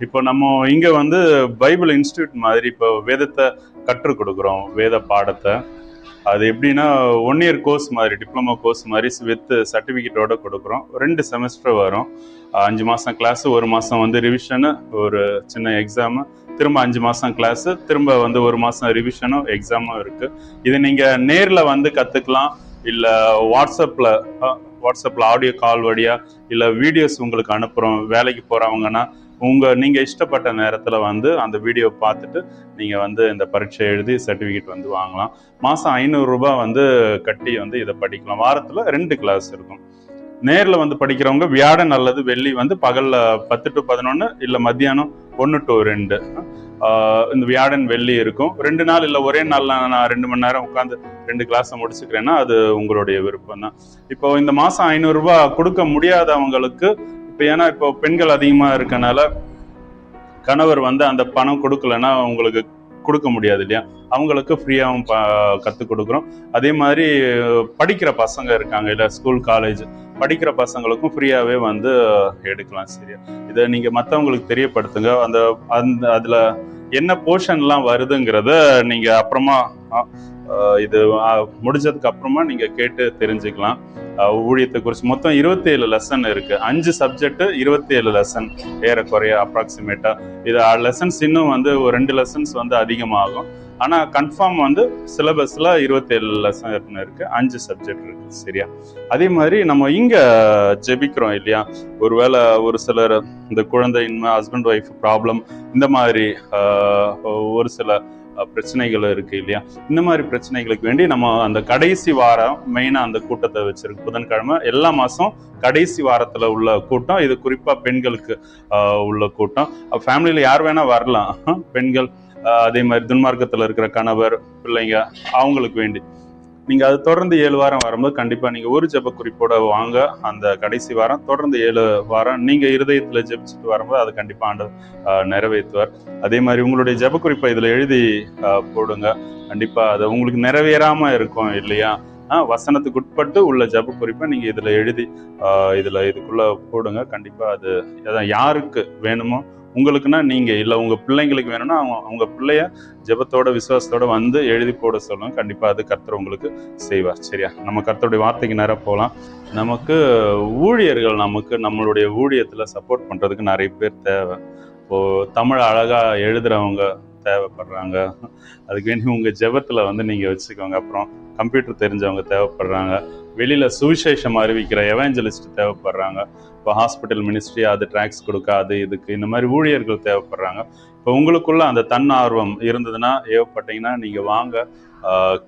இப்போ நம்ம இங்க வந்து பைபிள் இன்ஸ்டியூட் மாதிரி இப்போ வேதத்தை கற்றுக் கொடுக்குறோம், வேத பாடத்தை. அது எப்படின்னா 1 இயர் கோர்ஸ் மாதிரி, டிப்ளமோ கோர்ஸ் மாதிரி வித் சர்டிஃபிகேட்டோட கொடுக்குறோம். 2 செமஸ்டர் வரும். 5 மாதம் கிளாஸ், 1 மாதம் வந்து ரிவிஷனு, ஒரு சின்ன எக்ஸாமு, திரும்ப 5 மாதம் கிளாஸு, திரும்ப வந்து 1 மாதம் ரிவிஷனும் எக்ஸாமும் இருக்குது. இது நீங்கள் நேரில் வந்து கற்றுக்கலாம், இல்லை வாட்ஸ்அப்பில் ஆடியோ கால் வழியாக, இல்லை வீடியோஸ் உங்களுக்கு அனுப்புகிறோம். வேலைக்கு போகிறவங்கன்னா நீங்கள் இஷ்டப்பட்ட நேரத்தில் வந்து அந்த வீடியோ பார்த்துட்டு நீங்கள் வந்து இந்த பரீட்சை எழுதி சர்டிஃபிகேட் வந்து வாங்கலாம். மாதம் 500 ரூபாய் வந்து கட்டி வந்து இதை படிக்கலாம். வாரத்தில் 2 கிளாஸ் இருக்கும். நேரில் வந்து படிக்கிறவங்க வியாழன் அல்லது வெள்ளி வந்து பகலில் 10 to 11, இல்லை மத்தியானம் 1 to 2 இந்த வியாழன் வெள்ளி இருக்கும். 2 நாள் இல்லை ஒரே நாள் நான் 2 மணி நேரம் உட்காந்து 2 கிளாஸை முடிச்சுக்கிறேன்னா அது உங்களுடைய விருப்பம் தான். இப்போ இந்த மாதம் 500 ரூபாய் கொடுக்க முடியாதவங்களுக்கு, இப்போ ஏன்னா இப்போ பெண்கள் அதிகமாக இருக்கனால கணவர் வந்து அந்த பணம் கொடுக்கலன்னா உங்களுக்கு கொடுக்க முடியாது இல்லையா, அவங்களுக்கு ஃப்ரீயாகவும் கற்றுக் கொடுக்குறோம். அதே மாதிரி படிக்கிற பசங்க இருக்காங்க இல்லை, ஸ்கூல் காலேஜ் படிக்கிற பசங்களுக்கும் ஃப்ரீயாகவே வந்து எடுக்கலாம். சரியா, இதை நீங்கள் மற்றவங்களுக்கு தெரியப்படுத்துங்க. அதில் என்ன போர்ஷன்லாம் வருதுங்கிறத நீங்கள் அப்புறமா இது முடிஞ்சதுக்கு அப்புறமா நீங்கள் கேட்டு தெரிஞ்சுக்கலாம். ஊழியத்தை குறித்து மொத்தம் 27 லெசன் இருக்கு. 5 சப்ஜெக்ட், 27 லெசன் ஏறக்குறைய அப்ராக்சிமேட்டா. இது லெசன்ஸ் இன்னும் வந்து ஒரு 2 லெசன்ஸ் வந்து அதிகமாகும். ஆனால் கன்ஃபார்ம் வந்து சிலபஸில் 27 லெசன் இருக்கு, 5 சப்ஜெக்ட் இருக்கு. சரியா, அதே மாதிரி நம்ம இங்கே ஜெபிக்கிறோம் இல்லையா, ஒருவேளை ஒரு சிலர் இந்த குழந்தையின்மை, ஹஸ்பண்ட் ஒய்ஃப் ப்ராப்ளம், இந்த மாதிரி ஒரு சில பிரச்சனைகள் இருக்கு இல்லையா, இந்த மாதிரி பிரச்சனைகளுக்கு வேண்டி நம்ம அந்த கடைசி வாரம் மெயினா அந்த கூட்டத்தை வச்சிருக்கு. புதன்கிழமை எல்லா மாசம் கடைசி வாரத்துல உள்ள கூட்டம் இது. குறிப்பா பெண்களுக்கு உள்ள கூட்டம். ஃபேமிலியில யார் வேணா வரலாம், பெண்கள், அதே மாதிரி துன்மார்க்கத்துல இருக்கிற கணவர், பிள்ளைங்க, அவங்களுக்கு வேண்டி நீங்க அது தொடர்ந்து 7 வாரம் வரும்போது கண்டிப்பா நீங்க ஒரு ஜெப குறிப்போட வாங்க. அந்த கடைசி வாரம் தொடர்ந்து 7 வாரம் நீங்க இருதயத்துல ஜெபிச்சுட்டு வரும்போது அது கண்டிப்பா ஆண்டவர் நிறைவேற்றுவார். அதே மாதிரி உங்களுடைய ஜெப குறிப்பை இதுல எழுதி போடுங்க. கண்டிப்பா அது உங்களுக்கு நிறைவேறாம இருக்கும் இல்லையா, வசனத்துக்கு உட்பட்டு உள்ள ஜெப குறிப்பை நீங்க இதுல எழுதி இதுக்குள்ள போடுங்க. கண்டிப்பா அது யாருக்கு வேணுமோ, உங்களுக்குன்னா நீங்க இல்லை, உங்க பிள்ளைங்களுக்கு வேணும்னா அவங்க பிள்ளைய ஜெபத்தோட விசுவாசத்தோட வந்து எழுதி போட சொல்லுங்க. கண்டிப்பா அது கர்த்தர் உங்களுக்கு செய்வார். சரியா, நம்ம கர்த்தருடைய வார்த்தைக்கு நேரம் போகலாம். நமக்கு ஊழியர்கள், நம்மளுடைய ஊழியத்துல சப்போர்ட் பண்றதுக்கு நிறைய பேர் தேவை. இப்போ தமிழ் அழகா எழுதுறவங்க தேவைப்படுறாங்க. அதுக்கு வேண்டி உங்க ஜெபத்துல வந்து நீங்க வச்சுக்கோங்க. அப்புறம் கம்ப்யூட்டர் தெரிஞ்சவங்க தேவைப்படுறாங்க. வெளியில சுவிசேஷம் அறிவிக்கிற எவாஞ்சலிஸ்ட் தேவைப்படுறாங்க. இப்போ ஹாஸ்பிட்டல் மினிஸ்ட்ரி, அது ட்ராக்ஸ் கொடுக்க, அது இதுக்கு இந்த மாதிரி ஊழியர்கள் தேவைப்படுறாங்க. இப்போ உங்களுக்குள்ள அந்த தன்னார்வம் இருந்ததுன்னா, ஏவப்பட்டீங்கன்னா நீங்க வாங்க,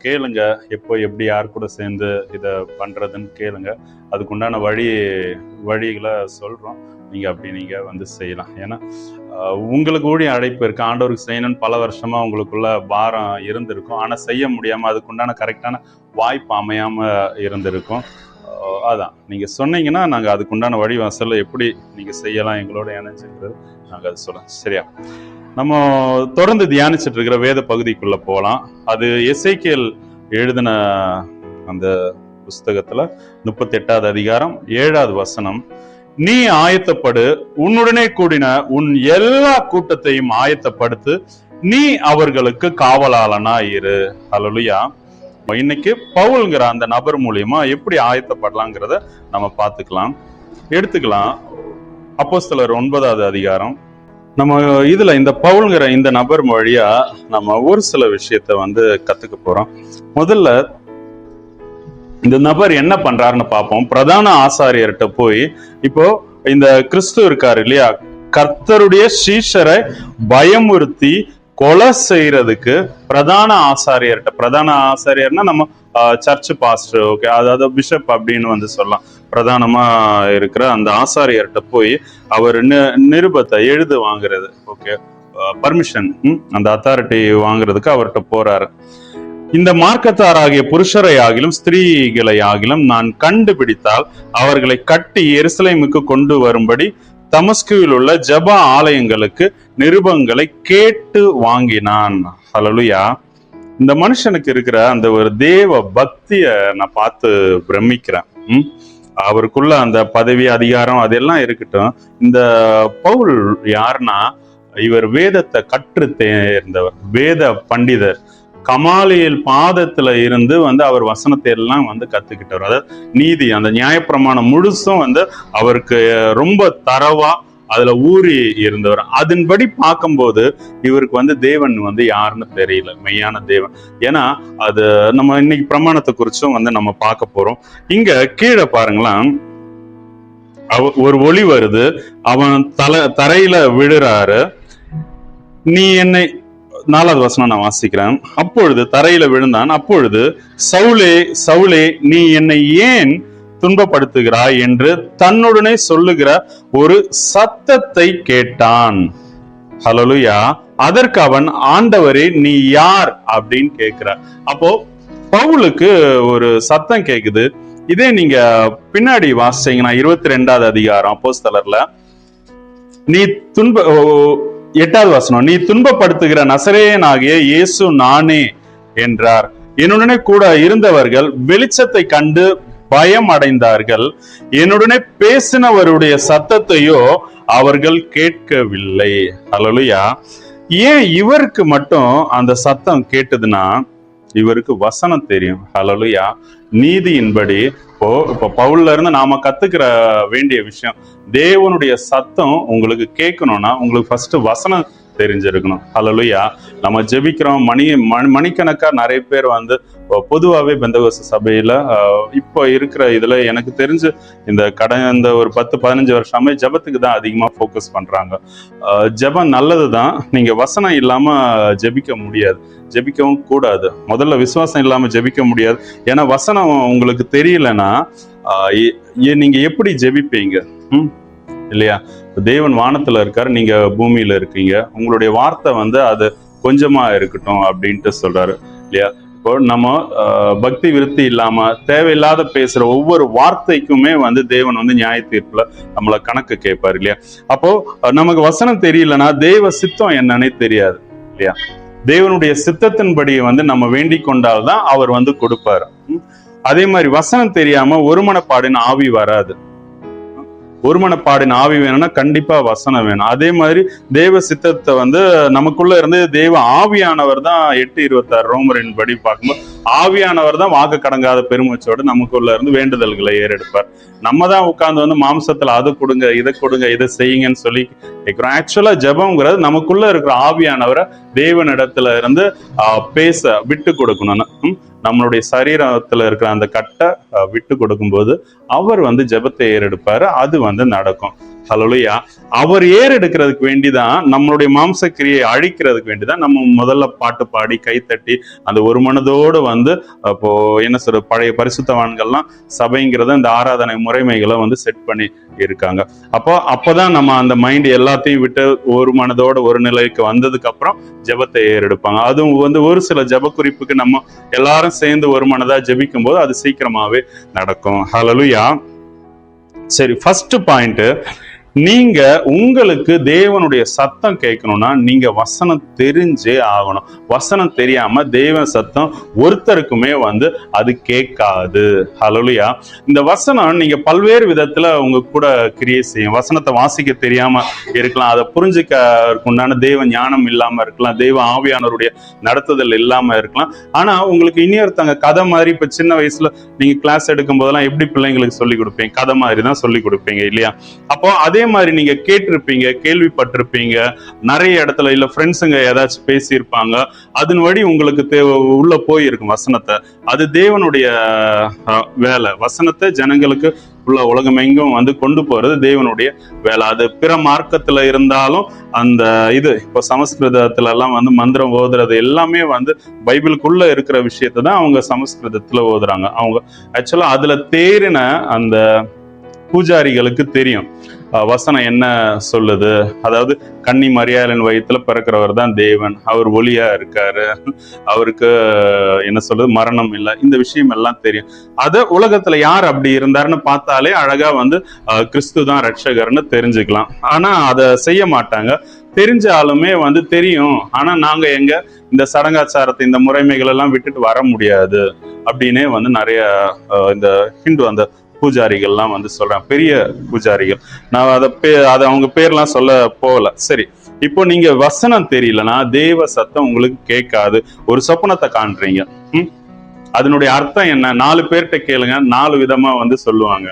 கேளுங்க, எப்போ எப்படி யார் கூட சேர்ந்து இதை பண்றதுன்னு கேளுங்க. அதுக்குண்டான வழிகளை சொல்றோம். நீங்க வந்து செய்யலாம். ஏன்னா உங்களுக்கு ஊழிய அழைப்பு இருக்கு, ஆண்டவருக்கு செய்யணும்னு பல வருஷமா உங்களுக்குள்ள பாரம் இருந்திருக்கும். ஆனா செய்ய முடியாம அதுக்குண்டான கரெக்டான வாய்ப்பு அமையாம இருந்திருக்கும். அதான் நீங்க சொன்னீங்கன்னா நாங்க அதுக்குண்டான வழிவாசல எப்படி நீங்க செய்யலாம் எங்களோட இணைஞ்சுக்கிறது நாங்க அது சொல்லலாம். சரியா, நம்ம தொடர்ந்து தியானிச்சுட்டு இருக்கிற வேத பகுதிக்குள்ள போகலாம். அது எசேக்கியேல் எழுதின அந்த புஸ்தகத்துல 38வது அதிகாரம் 7வது வசனம். நீ ஆயத்தப்படு, உன்னுடனே கூடின உன் எல்லா கூட்டத்தையும் ஆயத்தப்படுத்து, நீ அவர்களுக்கு காவலாளனா இரு. ஹல்லேலூயா. இன்னைக்கு பவுல்ங்கிற அந்த நபர் மூலியமா எப்படி ஆயத்தப்படலாங்கிறத நம்ம பார்த்துக்கலாம், எடுத்துக்கலாம். அப்போஸ்தலர் 9வது அதிகாரம். நம்ம இதுல இந்த பவுல்ங்கிற இந்த நபர் வழியா நம்ம ஒரு சில விஷயத்த வந்து கத்துக்க போறோம். முதல்ல இந்த நபர் என்ன பண்றாருன்னு பார்ப்போம். பிரதான ஆசாரியர்கிட்ட போய், இப்போ இந்த கிறிஸ்து இருக்காரு இல்லையா, கர்த்தருடைய சீஷரை பயமுறுத்தி கொலை செய்யறதுக்கு பிரதான ஆசாரியர்னா நம்ம சர்ச் பாஸ்டர், ஓகே, அதாவது பிஷப் அப்படின்னு வந்து சொல்லலாம். பிரதானமா இருக்கிற அந்த ஆசாரியர்கிட்ட போய் அவர் நிருபத்தை எழுது வாங்குறது, ஓகே, பர்மிஷன், அந்த அத்தாரிட்டி வாங்குறதுக்கு அவர்கிட்ட போறாரு. இந்த மார்க்கத்தாராகிய புருஷரை ஆகிலும் ஸ்திரீகளை ஆகிலும் நான் கண்டுபிடித்தால் அவர்களை கட்டி எருசலேமுக்கு கொண்டு வரும்படி தமஸ்குவில் உள்ள ஜெப ஆலயங்களுக்கு நிருபங்களை கேட்டு வாங்கினான். ஹல்லேலூயா. இந்த மனுஷனுக்கு இருக்கிற அந்த ஒரு தேவ பக்திய நான் பார்த்து பிரமிக்கிறேன். அவருக்குள்ள அந்த பதவி அதிகாரம் அதெல்லாம் இருக்கட்டும். இந்த பவுல் யாருன்னா, இவர் வேதத்தை கற்று தேர்ந்தவர், வேத பண்டிதர். கமாலியல் பாதத்துல இருந்து வந்து அவர் வசனத்தை எல்லாம் வந்து கத்துக்கிட்டவர். அதாவது நீதி, அந்த நியாயப்பிரமாணம் முழுசும் வந்து அவருக்கு ரொம்ப தரவா அதுல ஊறி இருந்தவர். அதன்படி பார்க்கும்போது இவருக்கு வந்து தேவன் வந்து யாருன்னு தெரியல, மெய்யான தேவன். ஏன்னா அது நம்ம இன்னைக்கு பிரமாணத்தை குறிச்சும் வந்து நம்ம பார்க்க போறோம். இங்க கீழே பாருங்களேன், ஒரு ஒளி வருது, அவன் தரையில விழுறாரு. நீ என்னை, 4வது வசனம் நான் வாசிக்கிறேன். அப்பொழுது தரையில விழுந்தான். அப்பொழுது சவுலே சவுலே நீ என்னை ஏன் துன்பப்படுத்துகிறாய் என்று தன்னுடனே சொல்லுகிற ஒரு சத்தத்தை கேட்டான். ஹல்லேலூயா. அதற்கு அவன், ஆண்டவரே நீ யார் அப்படின்னு கேட்கிறார். அப்போ பவுலுக்கு ஒரு சத்தம் கேக்குது. இதே நீங்க பின்னாடி வாசிச்சீங்கன்னா 22வது அதிகாரம் அப்போஸ்தலர்ல, நீ 8வது வசனம், நீ துன்பப்படுத்துகிற நசரேயனாகிய இயேசு நானே என்றார். என்னுடனே கூட இருந்தவர்கள் வெளிச்சத்தை கண்டு பயம் அடைந்தார்கள். என்னுடனே பேசினவருடைய சத்தத்தையோ அவர்கள் கேட்கவில்லை. ஹல்லேலூயா. ஏன் இவருக்கு மட்டும் அந்த சத்தம் கேட்டதுன்னா, இவருக்கு வசனம் தெரியும். ஹல்லேலூயா. நீதியின்படி இப்போ பவுல்ல இருந்து நாம கத்துக்கிற வேண்டிய விஷயம், தேவனுடைய சத்தம் உங்களுக்கு கேட்கணும்னா உங்களுக்கு ஃபர்ஸ்ட் வசனம் தெரிஞ்சிருக்கணும். ஹல்லேலூயா. நம்ம ஜெபிக்கிறோம், மணிக்கணக்கா நிறைய பேர் வந்து பொதுவாகவே பெந்தகோஸ்து சபையில இப்போ இருக்கிற இதுல எனக்கு தெரிஞ்சு இந்த கடந்த ஒரு 10-15 வருஷமே ஜெபத்துக்கு தான் அதிகமா ஃபோக்கஸ் பண்றாங்க. ஜெபம் நல்லதுதான், நீங்க வசனம் இல்லாம ஜெபிக்க முடியாது, ஜெபிக்கவும் கூடாது. முதல்ல விசுவாசம் இல்லாம ஜெபிக்க முடியாது. ஏன்னா வசனம் உங்களுக்கு தெரியலன்னா நீங்க எப்படி ஜெபிப்பீங்க? இல்லையா? தேவன் வானத்துல இருக்காரு, நீங்க பூமியில இருக்கீங்க. உங்களுடைய வார்த்தை வந்து அது கொஞ்சமா இருக்கட்டும் அப்படின்ட்டு சொல்றாரு இல்லையா? இப்போ நம்ம பக்தி விருத்தி இல்லாம தேவையில்லாத பேசுற ஒவ்வொரு வார்த்தைக்குமே வந்து தேவன் வந்து நியாய தீர்ப்புல நம்மள கணக்கு கேட்பாரு இல்லையா? அப்போ நமக்கு வசனம் தெரியலன்னா தேவ சித்தம் என்னன்னே தெரியாது இல்லையா? தேவனுடைய சித்தத்தின்படி வந்து நம்ம வேண்டிக் கொண்டால்தான் அவர் வந்து கொடுப்பாரு. அதே மாதிரி வசனம் தெரியாம ஒருமனப்பாடின் ஆவி வராது. ஒருமனப்பாடின் ஆவி வேணும்னா கண்டிப்பா வசனம் வேணும். அதே மாதிரி தேவ சித்தத்தை வந்து நமக்குள்ள இருந்து தேவ ஆவியானவர் தான் 8:26 ரோமரின் படி பார்க்கும்போது ஆவியானவர் தான் வாக்கு கடங்காத பெருமூச்சோடு நமக்குள்ள இருந்து வேண்டுதல்களை ஏறெடுப்பார். நம்ம தான் உட்கார்ந்து வந்து மாம்சத்துல அதை கொடுங்க, இதை கொடுங்க, இதை செய்யுங்கன்னு சொல்லி கேட்கிறோம். ஆக்சுவலா ஜெபம்ங்கிறது நமக்குள்ள இருக்கிற ஆவியானவரை தேவனிடத்துல இருந்து பேச விட்டு கொடுக்கணும். நம்மளுடைய சரீரத்துல இருக்கிற அந்த கட்டை விட்டு கொடுக்கும்போது அவர் வந்து ஜெபத்தை ஏறெடுப்பாரு, அது வந்து நடக்கும். ஹல்லேலூயா. அவர் ஏறெடுக்கிறதுக்கு வேண்டிதான், நம்மளுடைய மாம்சக்கிரியை அழிக்கிறதுக்கு வேண்டிதான் நம்ம முதல்ல பாட்டு பாடி கைத்தட்டி அந்த ஒரு மனதோடு வந்து அப்போ என்ன சொல்ற பழைய பரிசுத்தவான்கள்லாம் சபைங்கிறத இந்த ஆராதனை முறைமைகளை வந்து செட் பண்ணி இருக்காங்க. அப்போதான் நம்ம அந்த மைண்ட் எல்லாத்தையும் விட்டு ஒரு மனதோட ஒரு நிலைக்கு வந்ததுக்கு அப்புறம் ஜெபத்தை ஏறெடுப்பாங்க. அதுவும் வந்து ஒரு சில ஜெப குறிப்புக்கு நம்ம எல்லாரும் சேர்ந்து ஒரு மனதா ஜெபிக்கும் போது அது சீக்கிரமாவே நடக்கும். ஹல்லேலூயா. சரி, ஃபர்ஸ்ட் பாயிண்ட், நீங்க உங்களுக்கு தேவனுடைய சத்தம் கேட்கணும்னா நீங்க வசனம் தெரிஞ்சே ஆகணும். வசனம் தெரியாம தேவ சத்தம் ஒருத்தருக்குமே வந்து அது கேட்காது. ஹல்லேலூயா. இந்த வசனம் நீங்க பல்வேறு விதத்துல உங்க கூட கிரியை செய்யும். வசனத்தை வாசிக்க தெரியாம இருக்கலாம், அதை புரிஞ்சுக்க உண்டான தேவ ஞானம் இல்லாம இருக்கலாம், தெய்வ ஆவியானவருடைய நடத்துதல் இல்லாம இருக்கலாம். ஆனா உங்களுக்கு இன்னொருத்தங்க கதை மாதிரி, இப்ப சின்ன வயசுல நீங்க கிளாஸ் எடுக்கும் போதெல்லாம் எப்படி பிள்ளைங்களுக்கு சொல்லி கொடுப்பீங்க? கதை மாதிரி தான் சொல்லி கொடுப்பீங்க இல்லையா? அப்போ அதே மாதிரி நீங்க கேட்டிருப்பீங்க, கேள்விப்பட்டிருப்பீங்க, நிறைய இடத்துல இல்ல ஃப்ரெண்ட்ஸுங்க ஏதாச்சும் பேசியிருப்பாங்க, அதன் வழி உங்களுக்கு உள்ள போயிருக்கும் வசனத்தை. அது தேவனுடைய வேலை. வசனத்தை ஜனங்களுக்கு உள்ள உலகம் எங்கும் வந்து கொண்டு போறது தேவனுடைய வேலை. அது பிற மார்க்கத்துல இருந்தாலும் அந்த இது இப்போ சமஸ்கிருதத்துல எல்லாம் வந்து மந்திரம் ஓதுறது எல்லாமே வந்து பைபிளுக்குள்ள இருக்கிற விஷயத்தை தான் அவங்க சமஸ்கிருதத்துல ஓதுறாங்க. அவங்க ஆக்சுவலா அதுல தேறின அந்த பூஜாரிகளுக்கு தெரியும் வசனம் என்ன சொல்லுது. அதாவது கன்னி மரியாளின் வயிற்றுல பிறக்கிறவர் தான் தேவன், அவர் ஒளியா இருக்காரு, அவருக்கு என்ன சொல்றது மரணம் இல்லை, இந்த விஷயம் எல்லாம் தெரியும். அத உலகத்துல யார் அப்படி இருந்தாருன்னு பார்த்தாலே அழகா வந்து கிறிஸ்து தான் ரட்சகர்னு தெரிஞ்சுக்கலாம். ஆனா அதை செய்ய மாட்டாங்க. தெரிஞ்சாலுமே வந்து தெரியும், ஆனா நாங்க எங்க இந்த சடங்காச்சாரத்தை இந்த முறைமைகள் எல்லாம் விட்டுட்டு வர முடியாது அப்படின்னே வந்து நிறைய இந்த ஹிந்து அந்த பூஜாரிகள்லாம் வந்து சொல்றாங்க, பெரிய பூஜாரிகள். நான் அதை அவங்க பேர்லாம் சொல்ல போகல. சரி, இப்போ நீங்க வசனம் தெரியலன்னா தேவ சத்தம் உங்களுக்கு கேட்காது. ஒரு சொப்பனத்தை காண்றீங்க, அதனுடைய அர்த்தம் என்ன? 4 பேர்கிட்ட கேளுங்க, 4 விதமா வந்து சொல்லுவாங்க.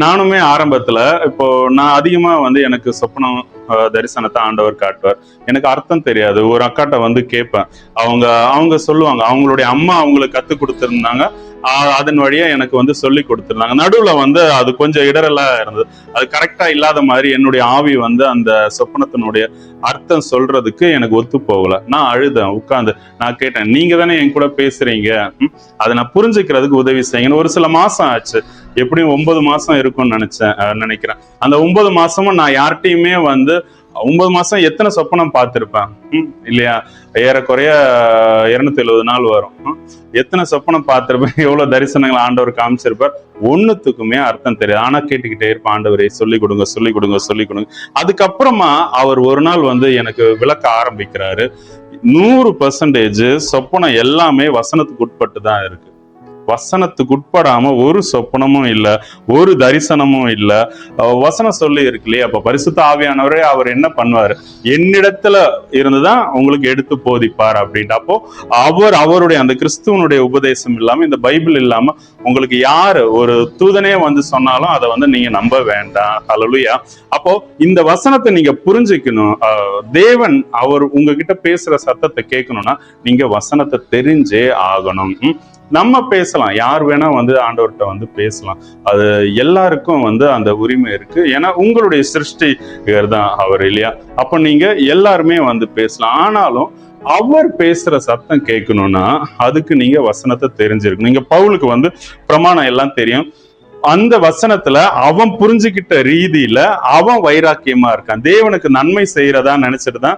நானுமே ஆரம்பத்துல, இப்போ நான் அதிகமா வந்து எனக்கு சொப்பனம் தரிசனத்தை ஆண்டவர் காட்டுவார். எனக்கு அர்த்தம் தெரியாது. ஒரு அக்காட்ட வந்து கேட்பேன், அவங்க சொல்லுவாங்க, அவங்களுடைய அம்மா அவங்களுக்கு கத்து கொடுத்திருந்தாங்க, அதன் வழியா எனக்கு வந்து சொல்லி கொடுத்திருந்தாங்க. நடுவுல வந்து அது கொஞ்சம் இடரெல்லாம் இருந்தது, அது கரெக்டா இல்லாத மாதிரி என்னுடைய ஆவி வந்து அந்த சொப்பனத்தினுடைய அர்த்தம் சொல்றதுக்கு எனக்கு ஒத்து போகல. நான் அழுதேன், உட்கார்ந்து நான் கேட்டேன், நீங்க தானே என் கூட பேசுறீங்க, அதை நான் புரிஞ்சுக்கிறதுக்கு உதவி செய்யுங்க. ஒரு சில மாசம் ஆச்சு, எப்படியும் 9 மாசம் இருக்கும்னு நினைக்கிறேன். அந்த 9 மாசமும் நான் யார்கிட்டயுமே வந்து 9 மாசம் எத்தனை சொப்பனம் பார்த்திருப்பேன் இல்லையா? ஏறக்குறைய 270 நாள் வரும். எத்தனை சொப்பனம் பார்த்திருப்பேன், எவ்வளவு தரிசனங்கள் ஆண்டவர் காமிச்சிருப்பார், ஒண்ணுத்துக்குமே அர்த்தம் தெரியாது. ஆனா கேட்டுக்கிட்டே இருப்பேன், ஆண்டவரே சொல்லி கொடுங்க, சொல்லி கொடுங்க, சொல்லி கொடுங்க. அதுக்கப்புறமா அவர் ஒரு நாள் வந்து எனக்கு விளக்க ஆரம்பிக்கிறாரு. 100% சொப்பனம் எல்லாமே வசனத்துக்கு உட்பட்டு தான் இருக்கு. வசனத்துக்கு உட்படாம ஒரு சொப்பனமும் இல்ல, ஒரு தரிசனமும் இல்ல. வசனம் சொல்லி இருக்கு இல்லையா? அப்ப பரிசுத்த ஆவியானவரே அவர் என்ன பண்ணுவாரு, என்னிடத்துல இருந்துதான் உங்களுக்கு எடுத்து போதிப்பார் அப்படின்ட்டு. அப்போ அவருடைய அந்த கிறிஸ்துவனுடைய உபதேசம் இல்லாம, இந்த பைபிள் இல்லாம உங்களுக்கு யாரு ஒரு தூதனே வந்து சொன்னாலும் அதை வந்து நீங்க நம்ப வேண்டாம். ஹல்லேலூயா. அப்போ இந்த வசனத்தை நீங்க புரிஞ்சுக்கணும். தேவன் அவர் உங்ககிட்ட பேசுற சத்தத்தை கேட்கணும்னா நீங்க வசனத்தை தெரிஞ்சே ஆகணும். நம்ம பேசலாம், யார் வேணா வந்து ஆண்டவர்கிட்ட வந்து பேசலாம், அது எல்லாருக்கும் வந்து அந்த உரிமை இருக்கு. ஏன்னா உங்களுடைய சிருஷ்டிகர் தான் அவர் இல்லையா? அப்ப நீங்க எல்லாருமே வந்து பேசலாம். ஆனாலும் அவர் பேசுற சத்தம் கேட்கணும்னா அதுக்கு நீங்க வசனத்தை தெரிஞ்சிருக்கணும். நீங்க பவுலுக்கு வந்து பிரமாணம் எல்லாம் தெரியும், அந்த வசனத்துல அவன் புரிஞ்சுக்கிட்ட ரீதியில அவன் வைராக்கியமா இருக்கான். தேவனுக்கு நன்மை செய்யறதா நினைச்சிட்டுதான்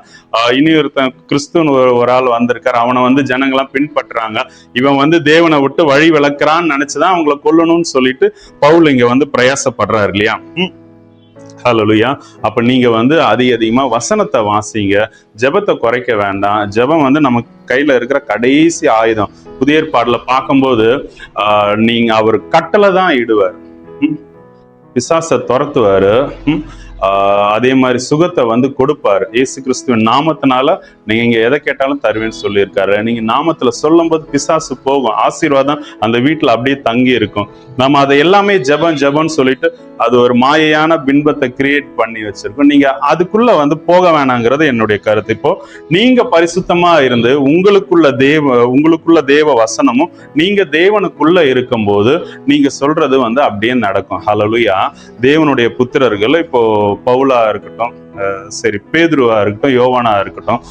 இனி ஒருத்தன் கிறிஸ்துவன் ஒரு ஆள் வந்திருக்காரு, அவனை வந்து ஜனங்களாம் பின்பற்றுறாங்க, இவன் வந்து தேவனை விட்டு வழி விளக்குறான்னு நினைச்சுதான் அவங்கள கொல்லணும்னு சொல்லிட்டு பவுல் இங்க வந்து பிரயாசப்படுறாரு இல்லையா? ஹல்லேலூயா. அப்ப நீங்க வந்து அதிகமா வசனத்தை வாசிங்க, ஜெபத்தை குறைக்க வேண்டாம். ஜெபம் வந்து நமக்கு கையில இருக்கிற கடைசி ஆயுதம். புதிய ஏற்பாடுல பார்க்கும்போது நீங்க அவர் கட்டளை தான் இடுவார், பிசாசை துரத்துவாரு, அதே மாதிரி சுகத்தை வந்து கொடுப்பாரு. இயேசு கிறிஸ்துவின் நாமத்தினால நீங்க இங்க எதை கேட்டாலும் தருவேன்னு சொல்லியிருக்காரு. நீங்க நாமத்துல சொல்லும் போது பிசாசு போகும், ஆசீர்வாதம் அந்த வீட்டுல அப்படியே தங்கி இருக்கும். நம்ம அதை எல்லாமே ஜெபம்னு சொல்லிட்டு அது ஒரு மாயையான பின்பத்தை கிரியேட் பண்ணி வச்சிருக்கோம். நீங்க அதுக்குள்ள வந்து போக வேணாங்கிறது என்னுடைய கருத்து. இப்போ நீங்க பரிசுத்தமா இருந்து உங்களுக்குள்ள தேவ வசனமும் நீங்க தேவனுக்குள்ள இருக்கும் போது நீங்க சொல்றது வந்து அப்படியே நடக்கும். ஹல்லேலூயா. தேவனுடைய புத்திரர்கள், இப்போ பவுலா இருக்கட்டும், சரி பேதுருவா இருக்கட்டும், யோவானா இருக்கட்டும்,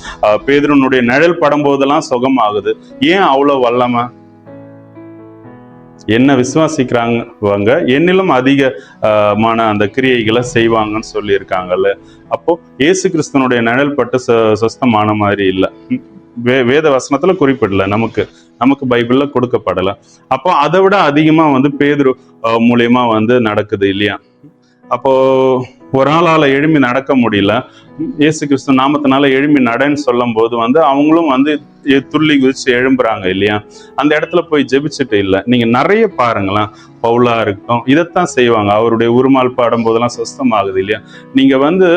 பேதுருனுடைய நிழல் படும் போதெல்லாம் சுகமாகுது. ஏன் அவ்வளவு வல்லமை? என்ன விசுவாசிக்கிறாங்க, என்னிலும் அதிகமான அந்த கிரியைகளை செய்வாங்கன்னு சொல்லி இருக்காங்கல்ல. அப்போ இயேசு கிறிஸ்துவனுடைய நிழல் பட்டு சொஸ்தமான மாதிரி இல்லை, வேத வசனத்துல குறிப்பிடல, நமக்கு பைபிள்ல கொடுக்கப்படல. அப்போ அதை விட அதிகமா வந்து பேதுரு மூலியமா வந்து நடக்குது இல்லையா? அப்போ ஒரு ஆளால எழும்பி நடக்க முடியல, இயேசு கிறிஸ்து நாமத்தினால எழும்பி நடன்னு சொல்லும் போது வந்து அவங்களும் வந்து துள்ளி குதிச்சு எழும்புறாங்க இல்லையா? அந்த இடத்துல போய் ஜெபிச்சுட்டு இல்லை. நீங்க நிறைய பாருங்களேன், பவுலா இருக்கட்டும் இதைத்தான் செய்வாங்க. அவருடைய உருமால் பாடும் போதெல்லாம் சுஸ்தமாகுது இல்லையா? நீங்க வந்து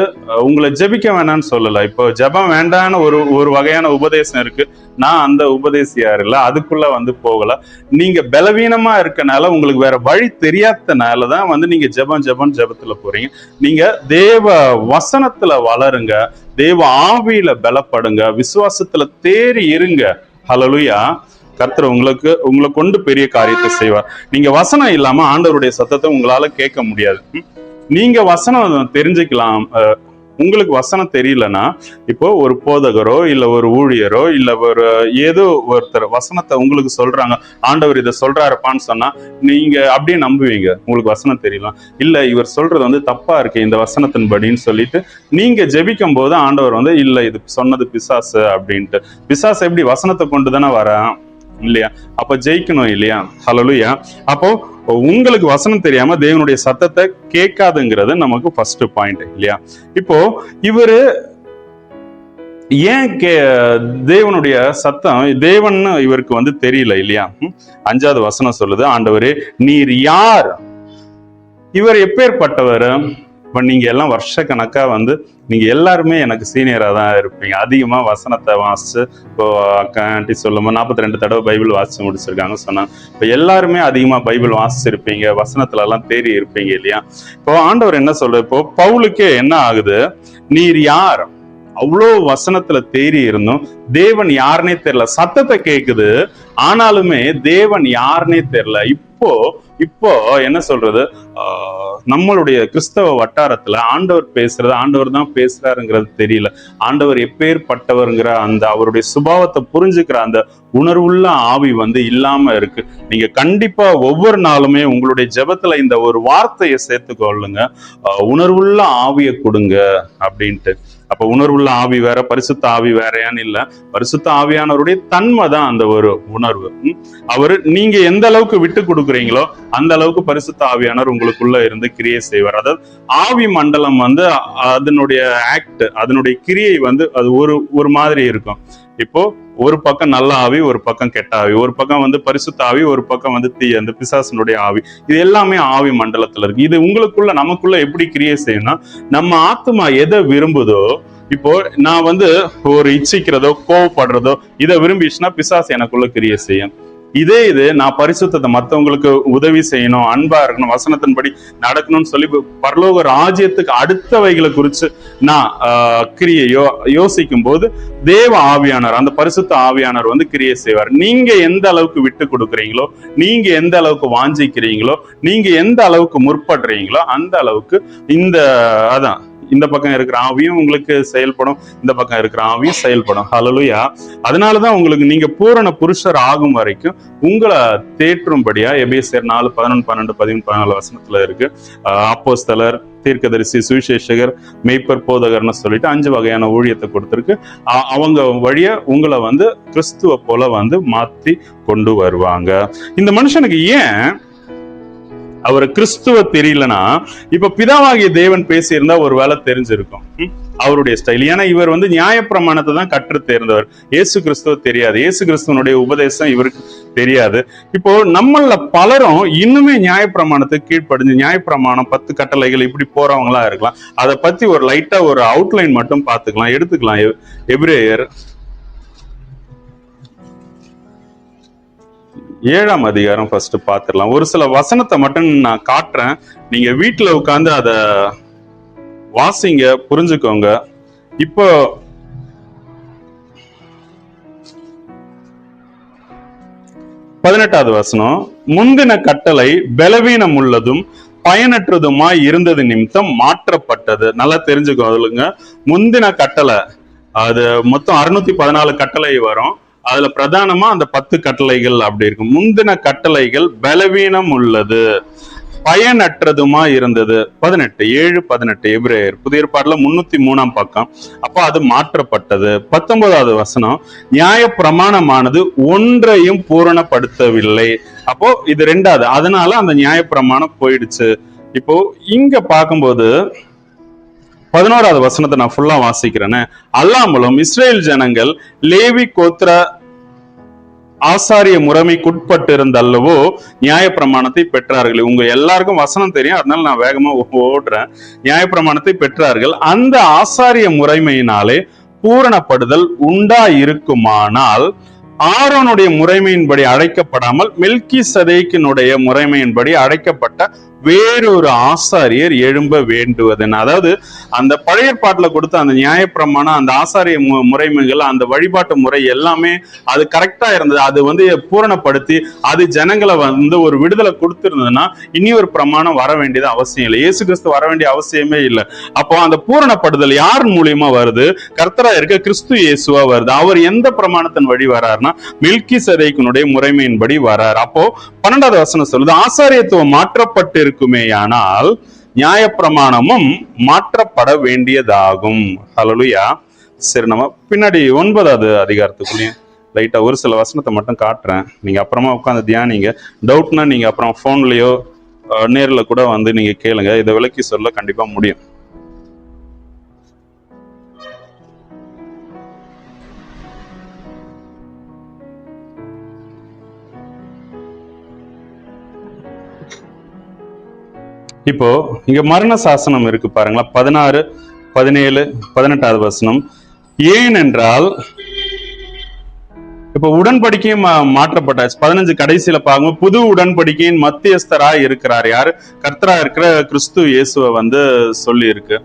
உங்களை ஜெபிக்க வேணான்னு சொல்லல. இப்போ ஜெபம் வேண்டான்னு ஒரு வகையான உபதேசம் இருக்கு, நான் அந்த உபதேசியா இல்ல, அதுக்குள்ள வந்து போகல. நீங்க பலவீனமா இருக்கனால, உங்களுக்கு வேற வழி தெரியாதனாலதான் வந்து நீங்க ஜெபத்துல போறீங்க. நீங்க தேவ வசனத்துல வளருங்க, தேவ ஆவியில பலப்படுங்க, விசுவாசத்துல தேறி இருங்க. ஹல்லேலூயா. கர்த்தர் உங்களை கொண்டு பெரிய காரியத்தை செய்வார். நீங்க வசனம் இல்லாம ஆண்டவருடைய சத்தத்தை உங்களால கேட்க முடியாது. நீங்க வசனம் தெரிஞ்சுக்கலாம். உங்களுக்கு வசனம் தெரியலன்னா, இப்போ ஒரு போதகரோ இல்ல ஒரு ஊழியரோ இல்ல ஒரு ஏதோ ஒருத்தர் வசனத்தை உங்களுக்கு சொல்றாங்க, ஆண்டவர் இதை சொல்றாருப்பான்னு சொன்னா நீங்க அப்படியே நம்புவீங்க. உங்களுக்கு வசனம் தெரியலாம், இல்ல இவர் சொல்றது வந்து தப்பா இருக்கு இந்த வசனத்தின் படின்னு சொல்லிட்டு நீங்க ஜெபிக்கும் போது ஆண்டவர் வந்து இல்ல இது சொன்னது பிசாசு அப்படின்ட்டு. பிசாசு எப்படி வசனத்தை கொண்டுதானே வரான் இல்லையா? அப்ப ஜெயிக்கணும் இல்லையா? ஹல்லேலூயா. அப்போ உங்களுக்கு வசனம் தெரியாம தேவனுடைய சத்தத்தை கேட்காதுங்கிறது நமக்கு ஃபர்ஸ்ட் பாயிண்ட் இல்லையா? இப்போ இவரு ஏன் தேவனுடைய சத்தம் தேவன்னு இவருக்கு வந்து தெரியல இல்லையா? 5வது வசனம் சொல்லுது, ஆண்டவரே நீர் யார்? இவர் எப்பேற்பட்டவர்? இப்ப நீங்க எல்லாம் வருஷ கணக்கா வந்து நீங்க எல்லாருமே எனக்கு சீனியரா தான் இருப்பீங்க. அதிகமா வசனத்தை வாசிச்சு, இப்போ ஆண்டி சொல்லும் 42 தடவை பைபிள் வாசிச்சு முடிச்சிருக்காங்க சொன்னாங்க. இப்ப எல்லாருமே அதிகமா பைபிள் வாசிச்சிருப்பீங்க, வசனத்துல எல்லாம் தேறி இருப்பீங்க இல்லையா? இப்போ ஆண்டவர் என்ன சொல்ற, இப்போ பவுலுக்கே என்ன ஆகுது, நீர் யார்? அவ்வளோ வசனத்துல தேறி இருந்தும் தேவன் யாருன்னே தெரியல. சத்தத்தை கேக்குது, ஆனாலுமே தேவன் யாருன்னே தெரியல. இப்போ என்ன சொல்றது, நம்மளுடைய கிறிஸ்தவ வட்டாரத்துல ஆண்டவர் பேசுறது, ஆண்டவர் தான் பேசுறாருங்கிறது தெரியல. ஆண்டவர் எப்பேற்பட்டவர்ங்கிற அந்த அவருடைய சுபாவத்தை புரிஞ்சுக்கிற அந்த உணர்வுள்ள ஆவி வந்து இல்லாம இருக்கு. நீங்க கண்டிப்பா ஒவ்வொரு நாளுமே உங்களுடைய ஜெபத்துல இந்த ஒரு வார்த்தையை சேர்த்துக்கொள்ளுங்க, உணர்வுள்ள ஆவியை கொடுங்க அப்படின்ட்டு. அப்ப உணர்வுள்ள ஆவி வேற, பரிசுத்த ஆவி வேறையான்னு இல்ல. பரிசுத்த ஆவியானவருடைய தன்மை தான் அந்த ஒரு உணர்வு. அவரு நீங்க எந்த அளவுக்கு விட்டு கொடுக்குறீங்களோ அந்த அளவுக்கு பரிசுத்த ஆவியானவர் உங்களுக்குள்ள இருந்து கிரியை செய்வார். அதாவது ஆவி மண்டலம் வந்து அதனுடைய ஆக்ட், அதனுடைய கிரியை வந்து அது ஒரு மாதிரி இருக்கும். இப்போ ஒரு பக்கம் நல்ல ஆவி, ஒரு பக்கம் கெட்ட ஆவி, ஒரு பக்கம் வந்து பரிசுத்த ஆவி, ஒரு பக்கம் வந்து அந்த பிசாசனுடைய ஆவி. இது எல்லாமே ஆவி மண்டலத்துல இருக்கு. இது உங்களுக்குள்ள நமக்குள்ள எப்படி கிரியை செய்யணும்னா, நம்ம ஆத்மா எதை விரும்புதோ, இப்போ நான் வந்து ஒரு இச்சிக்கிறதோ கோவப்படுறதோ இதை விரும்பிச்சுன்னா பிசாசு எனக்குள்ள கிரியை செய்யும். இது நான் பரிசுத்தத்தை மற்றவங்களுக்கு உதவி செய்யணும், அன்பா இருக்கணும், வசனத்தின்படி நடக்கணும்னு சொல்லி பரலோக ராஜ்யத்துக்கு அடுத்தவைகளை குறித்து நான் கிரியையோ யோசிக்கும் போது தேவ ஆவியானவர், அந்த பரிசுத்த ஆவியானவர் வந்து கிரியை செய்வார். நீங்க எந்த அளவுக்கு விட்டு கொடுக்குறீங்களோ, நீங்க எந்த அளவுக்கு வாஞ்சிக்கிறீங்களோ, நீங்க எந்த அளவுக்கு முற்படுறீங்களோ அந்த அளவுக்கு இந்த பக்கம் இருக்கிற ஆவியும் உங்களுக்கு செயல்படும், இந்த பக்கம் இருக்கிற ஆவியும் செயல்படும். ஹல்லேலூயா. அதனாலதான் உங்களுக்கு நீங்க பூரண புருஷர் ஆகும் வரைக்கும் உங்களை தேற்றும்படியா எபேசியர் 4, 11, 12, 13, 14 வசனத்துல இருக்கு. அப்போஸ்தலர், தீர்க்கதரிசி, சுவிசேஷகர், மெய்ப்பர், போதகர்னு சொல்லிட்டு 5 வகையான ஊழியத்தை கொடுத்திருக்கு. அவங்க வழிய உங்களை வந்து கிறிஸ்துவ போல வந்து மாத்தி கொண்டு வருவாங்க. இந்த மனுஷனுக்கு ஏன் அவர் கிறிஸ்துவ தெரியலனா, இப்ப பிதாவாகிய தேவன் பேசியிருந்தா ஒரு வேலை தெரிஞ்சிருக்கும் அவருடைய ஸ்டைல். ஏன்னா இவர் வந்து நியாயப்பிரமாணத்தை தான் கற்று தேர்ந்தவர். இயேசு கிறிஸ்துவ தெரியாது, இயேசு கிறிஸ்துவனுடைய உபதேசம் இவருக்கு தெரியாது. இப்போ நம்மள பலரும் இன்னுமே நியாயப்பிரமாணத்துக்கு கீழ்ப்படிஞ்சு நியாயப்பிரமாணம் 10 கட்டளைகள் இப்படி போறவங்களா இருக்கலாம். அதை பத்தி ஒரு லைட்டா ஒரு அவுட்லைன் மட்டும் பார்த்துக்கலாம், எடுத்துக்கலாம். எபிரேயர் 7ஆம் அதிகாரம் ஃபர்ஸ்ட் பாத்துடலாம். ஒரு சில வசனத்தை மட்டும் நான் காட்டுறேன், நீங்க வீட்டுல உட்கார்ந்து அத வாசிங்க, புரிஞ்சுக்கோங்க. இப்போ 18வது வசனம், முந்தின கட்டளை பலவீனம் உள்ளதும் பயனற்றதுமாய் இருந்தது நிமித்தம் மாற்றப்பட்டது. நல்லா தெரிஞ்சுக்கோங்க. முந்தின கட்டளை அது மொத்தம் 614 கட்டளை வரும். அதுல பிரதானமா அந்த 10 கட்டளைகள் அப்படி இருக்கும். முந்தின கட்டளைகள் பலவீனம் உள்ளது, பயனற்றதுமா இருந்தது. 7:18 எபிரேயர் புதிய ஏற்பாடுல 303ஆம் பக்கம். அப்போ அது மாற்றப்பட்டது. 19வது வசனம், நியாய பிரமாணமானது ஒன்றையும் பூரணப்படுத்தவில்லை. அப்போ இது 2வது, அதனால அந்த நியாய பிரமாணம் போயிடுச்சு. இப்போ இங்க பார்க்கும்போது 11வது வசனத்தை நான் ஃபுல்லா வாசிக்கிறேன்னு, அல்லாமலும் இஸ்ரேல் ஜனங்கள் லேவி கோத்திர ஆசாரிய முறைமைக்குட்பட்டு இருந்தல்லவோ நியாயப்பிரமாணத்தை பெற்றார்கள். உங்க எல்லாருக்கும் வசனம் தெரியும், அதனால நான் வேகமா ஓடுறேன். நியாயப்பிரமாணத்தை பெற்றார்கள். அந்த ஆசாரிய முறைமையினாலே பூரணப்படுதல் உண்டா இருக்குமானால் ஆரோனுடைய முறைமையின்படி அழைக்கப்படாமல் மெல்கிசதேக்கினுடைய முறைமையின்படி அழைக்கப்பட்ட வேறொரு ஆசாரியர் எழும்ப வேண்டுவதன். அதாவது அந்த பழைய பாட்டுல கொடுத்த அந்த நியாயப்பிரமாணம், அந்த ஆசாரிய முறைமைகள், அந்த வழிபாட்டு முறை எல்லாமே அது கரெக்டா இருந்தது. அது வந்து பூரணப்படுத்தி அது ஜனங்களை வந்து ஒரு விடுதலை கொடுத்திருந்ததுன்னா இனி ஒரு பிரமாணம் வர வேண்டியது அவசியம் இல்லை, இயேசு கிறிஸ்து வர வேண்டிய அவசியமே இல்லை. அப்போ அந்த பூரணப்படுதல் யார் மூலியமா வருது? கர்த்தரா இருக்க கிறிஸ்து இயேசுவா வருது. அவர் எந்த பிரமாணத்தின் வழி வராருன்னா மெல்கிசதேக்கினுடைய முறைமையின்படி வரார். அப்போ 12வது வசனம் சொல்லுது, ஆசாரியத்துவம் மாற்றப்பட்டு இருக்குமேயானால் நியாயப்பிரமாணமும் மாற்றப்பட வேண்டியதாகும். ஹல்லேலூயா. சரி, நம்ம பின்னாடி 9வது அதிகாரத்துக்குள்ளேயும் லைட்டா ஒரு சில வசனத்தை மட்டும் காட்டுறேன், நீங்க அப்புறமா உட்காந்து தியானிங்க. டவுட்னா நீங்க அப்புறம் போன்லயோ நேர்ல கூட வந்து நீங்க கேளுங்க, இதை விளக்கி சொல்ல கண்டிப்பா முடியும். இப்போ இங்க மரண சாசனம் இருக்கு பாருங்களா, 16, 17, 18வது வசனம். ஏனென்றால் இப்ப உடன்படிக்கையும் மாற்றப்பட்டாச்சு. 15 கடைசியில பார்க்கும்போது புது உடன்படிக்கையின் மத்தியஸ்தராய் இருக்கிறார் யாரு? கர்த்தரா இருக்கிற கிறிஸ்து இயேசுவை வந்து சொல்லி இருக்கு.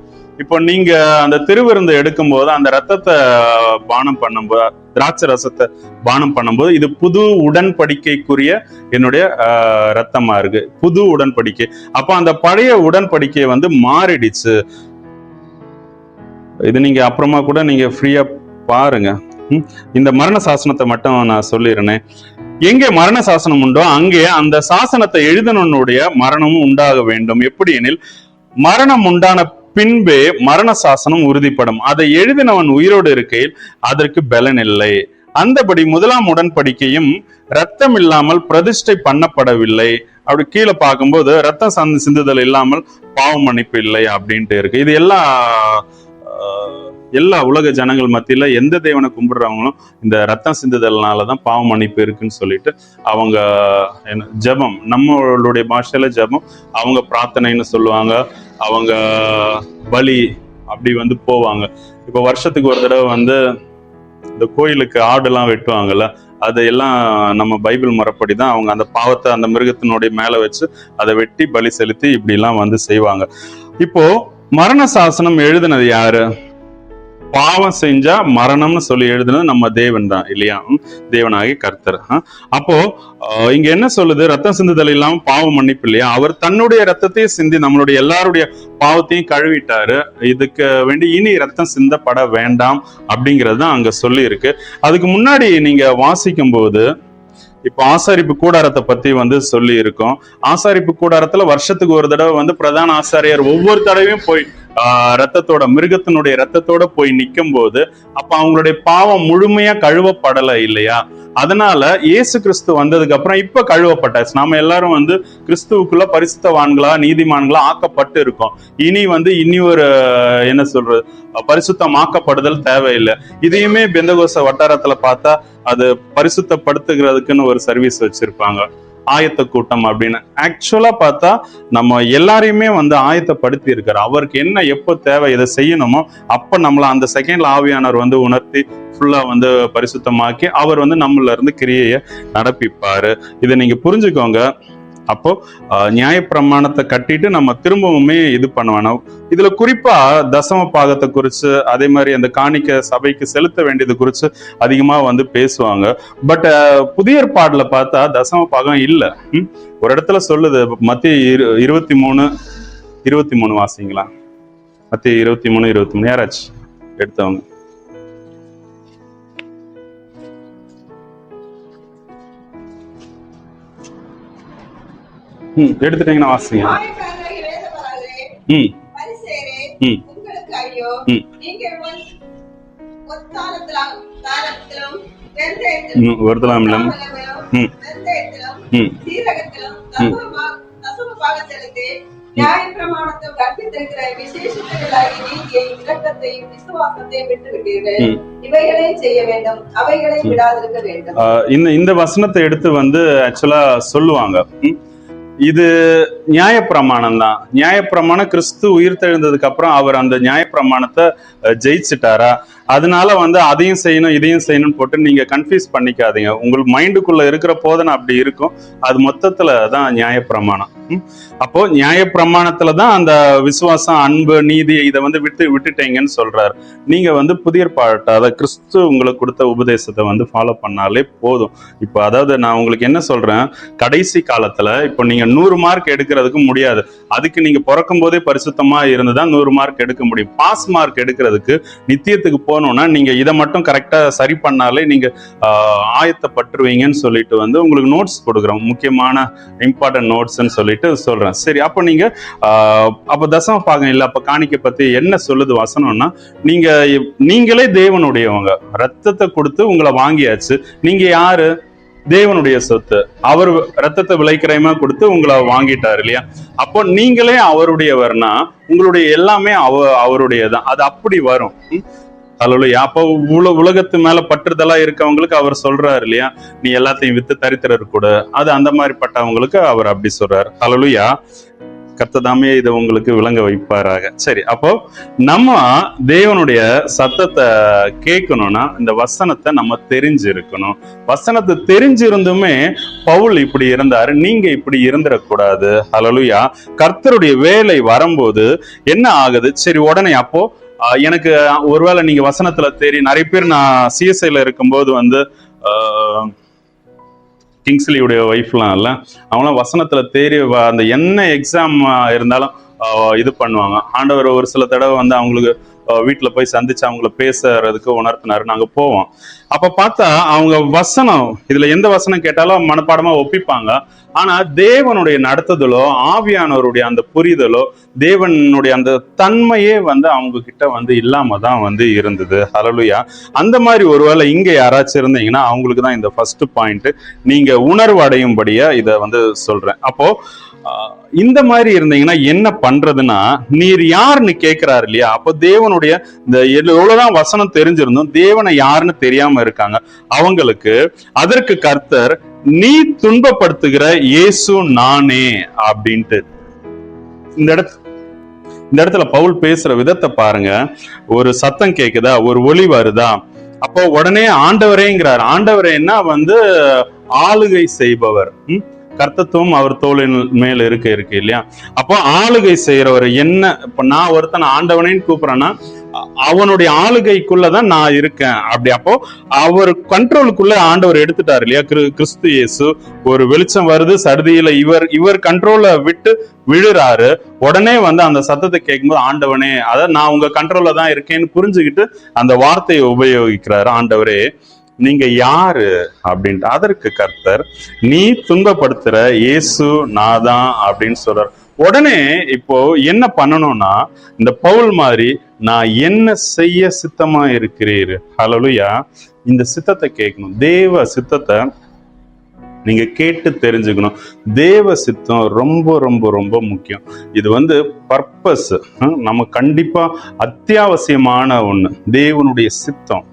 இப்போ நீங்க அந்த திருவிருந்து எடுக்கும் போது அந்த ரத்தத்தை பானம் பண்ணும்போது, திராட்சை ரசத்தை பானம் பண்ணும்போது, இது புது உடன்படிக்கைக்குரிய என்னுடைய ரத்தமா இருக்கு, புது உடன்படிக்கை. அப்ப அந்த பழைய உடன்படிக்கை வந்து மாறிடுச்சு. இது நீங்க அப்புறமா கூட நீங்க ஃப்ரீயா பாருங்க. இந்த மரண சாசனத்தை மட்டும் நான் சொல்லிடுறேன். எங்கே மரண சாசனம் உண்டோ அங்கே அந்த சாசனத்தை எழுதினுடைய மரணமும் உண்டாக வேண்டும். எப்படி எனில், மரணம் உண்டான பின்பே மரண சாசனம் உறுதிப்படும். அதை எழுதினவன் உயிரோடு இருக்கையில் அதற்கு பலன் இல்லை. அந்தபடி முதலாம் உடன்படிக்கையும் ரத்தம் இல்லாமல் பிரதிஷ்டை பண்ணப்படவில்லை. அப்படி கீழே பார்க்கும்போது ரத்தம் சிந்துதல் இல்லாமல் பாவ மன்னிப்பு இல்லை அப்படின்ட்டு இருக்கு. இது எல்லா உலக ஜனங்கள் மத்தியில எந்த தேவனை கும்பிடுறவங்களும் இந்த ரத்தம் சிந்துதல்னாலதான் பாவ மன்னிப்பு இருக்குன்னு சொல்லிட்டு அவங்க ஜெபம், நம்மளுடைய பாஷையில ஜெபம், அவங்க பிரார்த்தனைன்னு சொல்லுவாங்க, அவங்க பலி அப்படி வந்து போவாங்க. இப்ப வருஷத்துக்கு ஒரு தடவை வந்து இந்த கோயிலுக்கு ஆடுலாம் வெட்டுவாங்கல்ல, அதையெல்லாம் நம்ம பைபிள் முறைப்படிதான் அவங்க அந்த பாவத்தை அந்த மிருகத்தினுடைய மேல வச்சு அதை வெட்டி பலி செலுத்தி இப்படி எல்லாம் வந்து செய்வாங்க. இப்போ மரண சாசனம் எழுதினது யாரு? பாவம் செஞ்சா மரணம்னு சொல்லி எழுதுனது நம்ம தேவன் தான் இல்லையா, தேவனாகி கர்த்தர். அப்போ இங்க என்ன சொல்லுது? ரத்தம் சிந்துதல் இல்லாம பாவம் மன்னிப்பு இல்லையா? அவர் தன்னுடைய ரத்தத்தையும் சிந்தி நம்மளுடைய எல்லாருடைய பாவத்தையும் கழுவிட்டாரு. இதுக்கு வேண்டி இனி ரத்தம் சிந்தப்பட வேண்டாம் அப்படிங்கிறது தான் அங்க சொல்லி இருக்கு. அதுக்கு முன்னாடி நீங்க வாசிக்கும் போது இப்ப ஆசாரிப்பு கூடாரத்தை பத்தி வந்து சொல்லி இருக்கோம். ஆசாரிப்பு கூடாரத்துல வருஷத்துக்கு ஒரு தடவை வந்து பிரதான ஆசாரியர் ஒவ்வொரு தடவையும் போய் ரத்தத்தோட, மிருகத்தினுடைய ரத்தத்தோட போய் நிற்கும் போது அப்ப அவங்களுடைய பாவம் முழுமையா கழுவப்படலை இல்லையா? அதனால இயேசு கிறிஸ்து வந்ததுக்கு அப்புறம் இப்ப கழுவப்பட்டாச்சு. நாம எல்லாரும் வந்து கிறிஸ்துவுக்குள்ள பரிசுத்தவான்களா நீதிமான்களா ஆக்கப்பட்டு இருக்கோம். இனி ஒரு என்ன சொல்றது, பரிசுத்தமாக்கப்படுதல் தேவையில்லை. இதையுமே பெந்தகோஸ்த வட்டாரத்துல பார்த்தா அது பரிசுத்தப்படுத்துகிறதுக்குன்னு ஒரு சர்வீஸ் வச்சிருப்பாங்க, ஆயத்த கூட்டம் அப்படின்னு. ஆக்சுவலா பார்த்தா நம்ம எல்லாரையுமே வந்து ஆயத்தப்படுத்தி இருக்காரு. அவருக்கு என்ன எப்போ தேவை இதை செய்யணுமோ அப்ப நம்மள அந்த செகண்ட்ல ஆவியானவர் வந்து உணர்த்தி ஃபுல்லா வந்து பரிசுத்தமாக்கி அவர் வந்து நம்மள இருந்து கிரியையை நடப்பிப்பாரு. இதை நீங்க புரிஞ்சுக்கோங்க. அப்போ நியாயப்பிரமாணத்தை கட்டிட்டு நம்ம திரும்பவுமே இது பண்ணுவேணும். இதுல குறிப்பா தசம பாகத்தை குறிச்சு, அதே மாதிரி அந்த காணிக்க சபைக்கு செலுத்த வேண்டியது குறிச்சு அதிகமா வந்து பேசுவாங்க. பட் புதிய ஏற்பாடுல பார்த்தா தசம பாகம் இல்ல. ஒரு இடத்துல சொல்லுது, மத்திய 23 வாசிங்களா? மத்திய 23 யாராச்சு எடுத்தவங்க? எடுத்துட்டீங்கன்னா வாசிங்க. இந்த வசனத்தை எடுத்து வந்து ஆக்சுவலா சொல்லுவாங்க, இது நியாயப்பிரமாணம் தான். நியாயப்பிரமாணம் கிறிஸ்து உயிர் தெழுந்ததுக்கு அப்புறம் அவர் அந்த நியாயப்பிரமாணத்தை ஜெயிச்சுட்டாரா? அதனால வந்து அதையும் செய்யணும் இதையும் செய்யணும்னு போட்டு நீங்க கன்ஃபியூஸ் பண்ணிக்காதீங்க. உங்களுக்கு மைண்டுக்குள்ள இருக்கிற போதனை அப்படி இருக்கும். அது மொத்தத்துல தான் நியாயப்பிரமாணம். அப்போ நியாயப்பிரமாணத்துலதான் அந்த விசுவாசம், அன்பு, நீதி இதை வந்து விட்டுட்டீங்கன்னு சொல்றாரு. நீங்க வந்து புதிய பாட்ட, அதை கிறிஸ்து உங்களுக்கு கொடுத்த உபதேசத்தை வந்து ஃபாலோ பண்ணாலே போதும். இப்போ அதாவது நான் உங்களுக்கு என்ன சொல்றேன், கடைசி காலத்துல இப்போ நீங்க 100 மார்க் எடுக்கிறதுக்கு முடியாது. அதுக்கு நீங்க பிறக்கும் போதே பரிசுத்தமா இருந்துதான் 100 மார்க் எடுக்க முடியும். பாஸ் மார்க் எடுக்கிறதுக்கு நித்தியத்துக்கு போகணும்னா நீங்க இதை மட்டும் கரெக்டா சரி பண்ணாலே நீங்க ஆயத்தப்பட்டுருவீங்கன்னு சொல்லிட்டு வந்து உங்களுக்கு நோட்ஸ் கொடுக்குறோம், முக்கியமான இம்பார்ட்டன்ட் நோட்ஸ்ன்னு சொல்லிட்டு சொல்றேன். சரி, அப்ப நீங்க அப்ப தசம பாகம் இல்ல, அப்ப காணிக்கை பத்தி என்ன சொல்லுது வசனம்னா, நீங்களே தேவனுடையவங்க, ரத்தத்தை கொடுத்து உங்களை வாங்கியாச்சு. நீங்க யாரு? தேவனுடைய சொத்து. அவர் ரத்தத்தை விலைக்கிரயமா கொடுத்து உங்களை வாங்கிட்டாரு இல்லையா? அப்போ நீங்களே அவருடையவர்னா உங்களுடைய எல்லாமே அவருடையதான். அது அப்படி வரும். அல்லேலூயா. அப்போ உலகத்து மேல பற்றுதலா இருக்கவங்களுக்கு அவர் சொல்றாரு இல்லையா, நீ எல்லாத்தையும் வித்து தரித்திரர் கூட, அது அந்த மாதிரி பட்டவங்களுக்கு அவர் அப்படி சொல்றாரு. அல்லேலூயா. கர்த்ததாமே இதை உங்களுக்கு விளங்க வைப்பாராக. சரி, அப்போ நம்ம தேவனுடைய சத்தத்தை கேட்கணும்னா இந்த வசனத்தை நம்ம தெரிஞ்சிருக்கணும். வசனத்தை தெரிஞ்சிருந்துமே பவுல் இப்படி இருந்தாரு, நீங்க இப்படி இருந்துடக்கூடாது. ஹல்லேலூயா. கர்த்தருடைய வேலை வரும்போது என்ன ஆகுது? சரி, உடனே அப்போ எனக்கு ஒருவேளை நீங்க வசனத்துல நிறைய பேர், நான் சிஎஸ்ஐல இருக்கும்போது வந்து கிங்ஸ்லியுடைய ஒய்ஃப்லாம் இல்ல, அவங்களாம் வசனத்துல அந்த என்ன எக்ஸாம் இருந்தாலும் இது பண்ணுவாங்க. ஆண்டவர் ஒரு சில தடவை வந்து அவங்களுக்கு வீட்டுல போய் சந்திச்சு அவங்கள பேசுறதுக்கு உணர்த்தினாரு. நாங்க போவோம். அப்ப பார்த்தா அவங்க வசனம், இதுல எந்த வசனம் கேட்டாலும் மனப்பாடமா ஒப்பிப்பாங்க. ஆனா தேவனுடைய நடத்துதலோ, ஆவியானவருடைய அந்த புரிதலோ, தேவனுடைய அந்த தன்மையே வந்து அவங்க கிட்ட வந்து இல்லாம தான் வந்து இருந்தது. ஹல்லேலூயா. அந்த மாதிரி ஒருவேளை இங்க யாராச்சும் இருந்தீங்கன்னா அவங்களுக்கு தான் இந்த ஃபர்ஸ்ட் பாயிண்ட், நீங்க உணர்வு அடையும்படியா இதை வந்து சொல்றேன். அப்போ இந்த மாதிரி இருந்தீங்கன்னா என்ன பண்றதுன்னா, நீர் யாருன்னு கேட்கிறாரு இல்லையா? அப்போ தேவனுடைய இந்த எவ்வளவுதான் வசனம் தெரிஞ்சிருந்தும் தேவனை யாருன்னு தெரியாம இருக்காங்க. அவங்களுக்கு அதற்கு கர்த்தர், நீ துன்பப்படுத்துகிற இயேசு நானே அப்படின்ட்டு. இந்த இடத்துல பவுல் பேசுற விதத்தை பாருங்க. ஒரு சத்தம் கேக்குதா, ஒரு ஒலி வருதா, அப்போ உடனே ஆண்டவரேங்கிறார். ஆண்டவரேன்னா வந்து ஆளுகை செய்பவர். கர்த்தத்துவம் அவர் தோளின் மேல் இருக்கு இல்லையா? அப்போ ஆளுகை செய்யறவர் என்ன? இப்ப நான் ஒருத்தன் ஆண்டவனேன்னு கூப்பிடுறேன்னா அவனுடைய ஆளுகைக்குள்ளதான் நான் இருக்கேன். அப்படி அப்போ அவர் கண்ட்ரோலுக்குள்ள ஆண்டவர் எடுத்துட்டாரு இல்லையா? கிறிஸ்து இயேசு. ஒரு வெளிச்சம் வருது, சடுதியில இவர் கண்ட்ரோலை விட்டு விழுறாரு. உடனே வந்து அந்த சத்தத்தை கேட்கும்போது ஆண்டவனே, அதாவது நான் உங்க கண்ட்ரோல்ல தான் இருக்கேன்னு புரிஞ்சுக்கிட்டு அந்த வார்த்தையை உபயோகிக்கிறாரு. ஆண்டவரே நீங்க யாரு அப்படின்ட்டு. அதற்கு கர்த்தர், நீ துன்பப்படுத்துற இயேசு நான் தான் அப்படின்னு சொல்றார். உடனே இப்போ என்ன பண்ணணும்னா, இந்த பவுல் மாதிரி நான் என்ன செய்ய சித்தமா இருக்கிறீர், ஹல்லேலூயா, இந்த சித்தத்தை கேட்கணும். தேவ சித்தத்தை நீங்க கேட்டு தெரிஞ்சுக்கணும். தேவ சித்தம் ரொம்ப ரொம்ப ரொம்ப முக்கியம். இது வந்து பர்பஸ், நம்ம கண்டிப்பா அத்தியாவசியமான ஒண்ணு. தேவனுடைய சித்தம்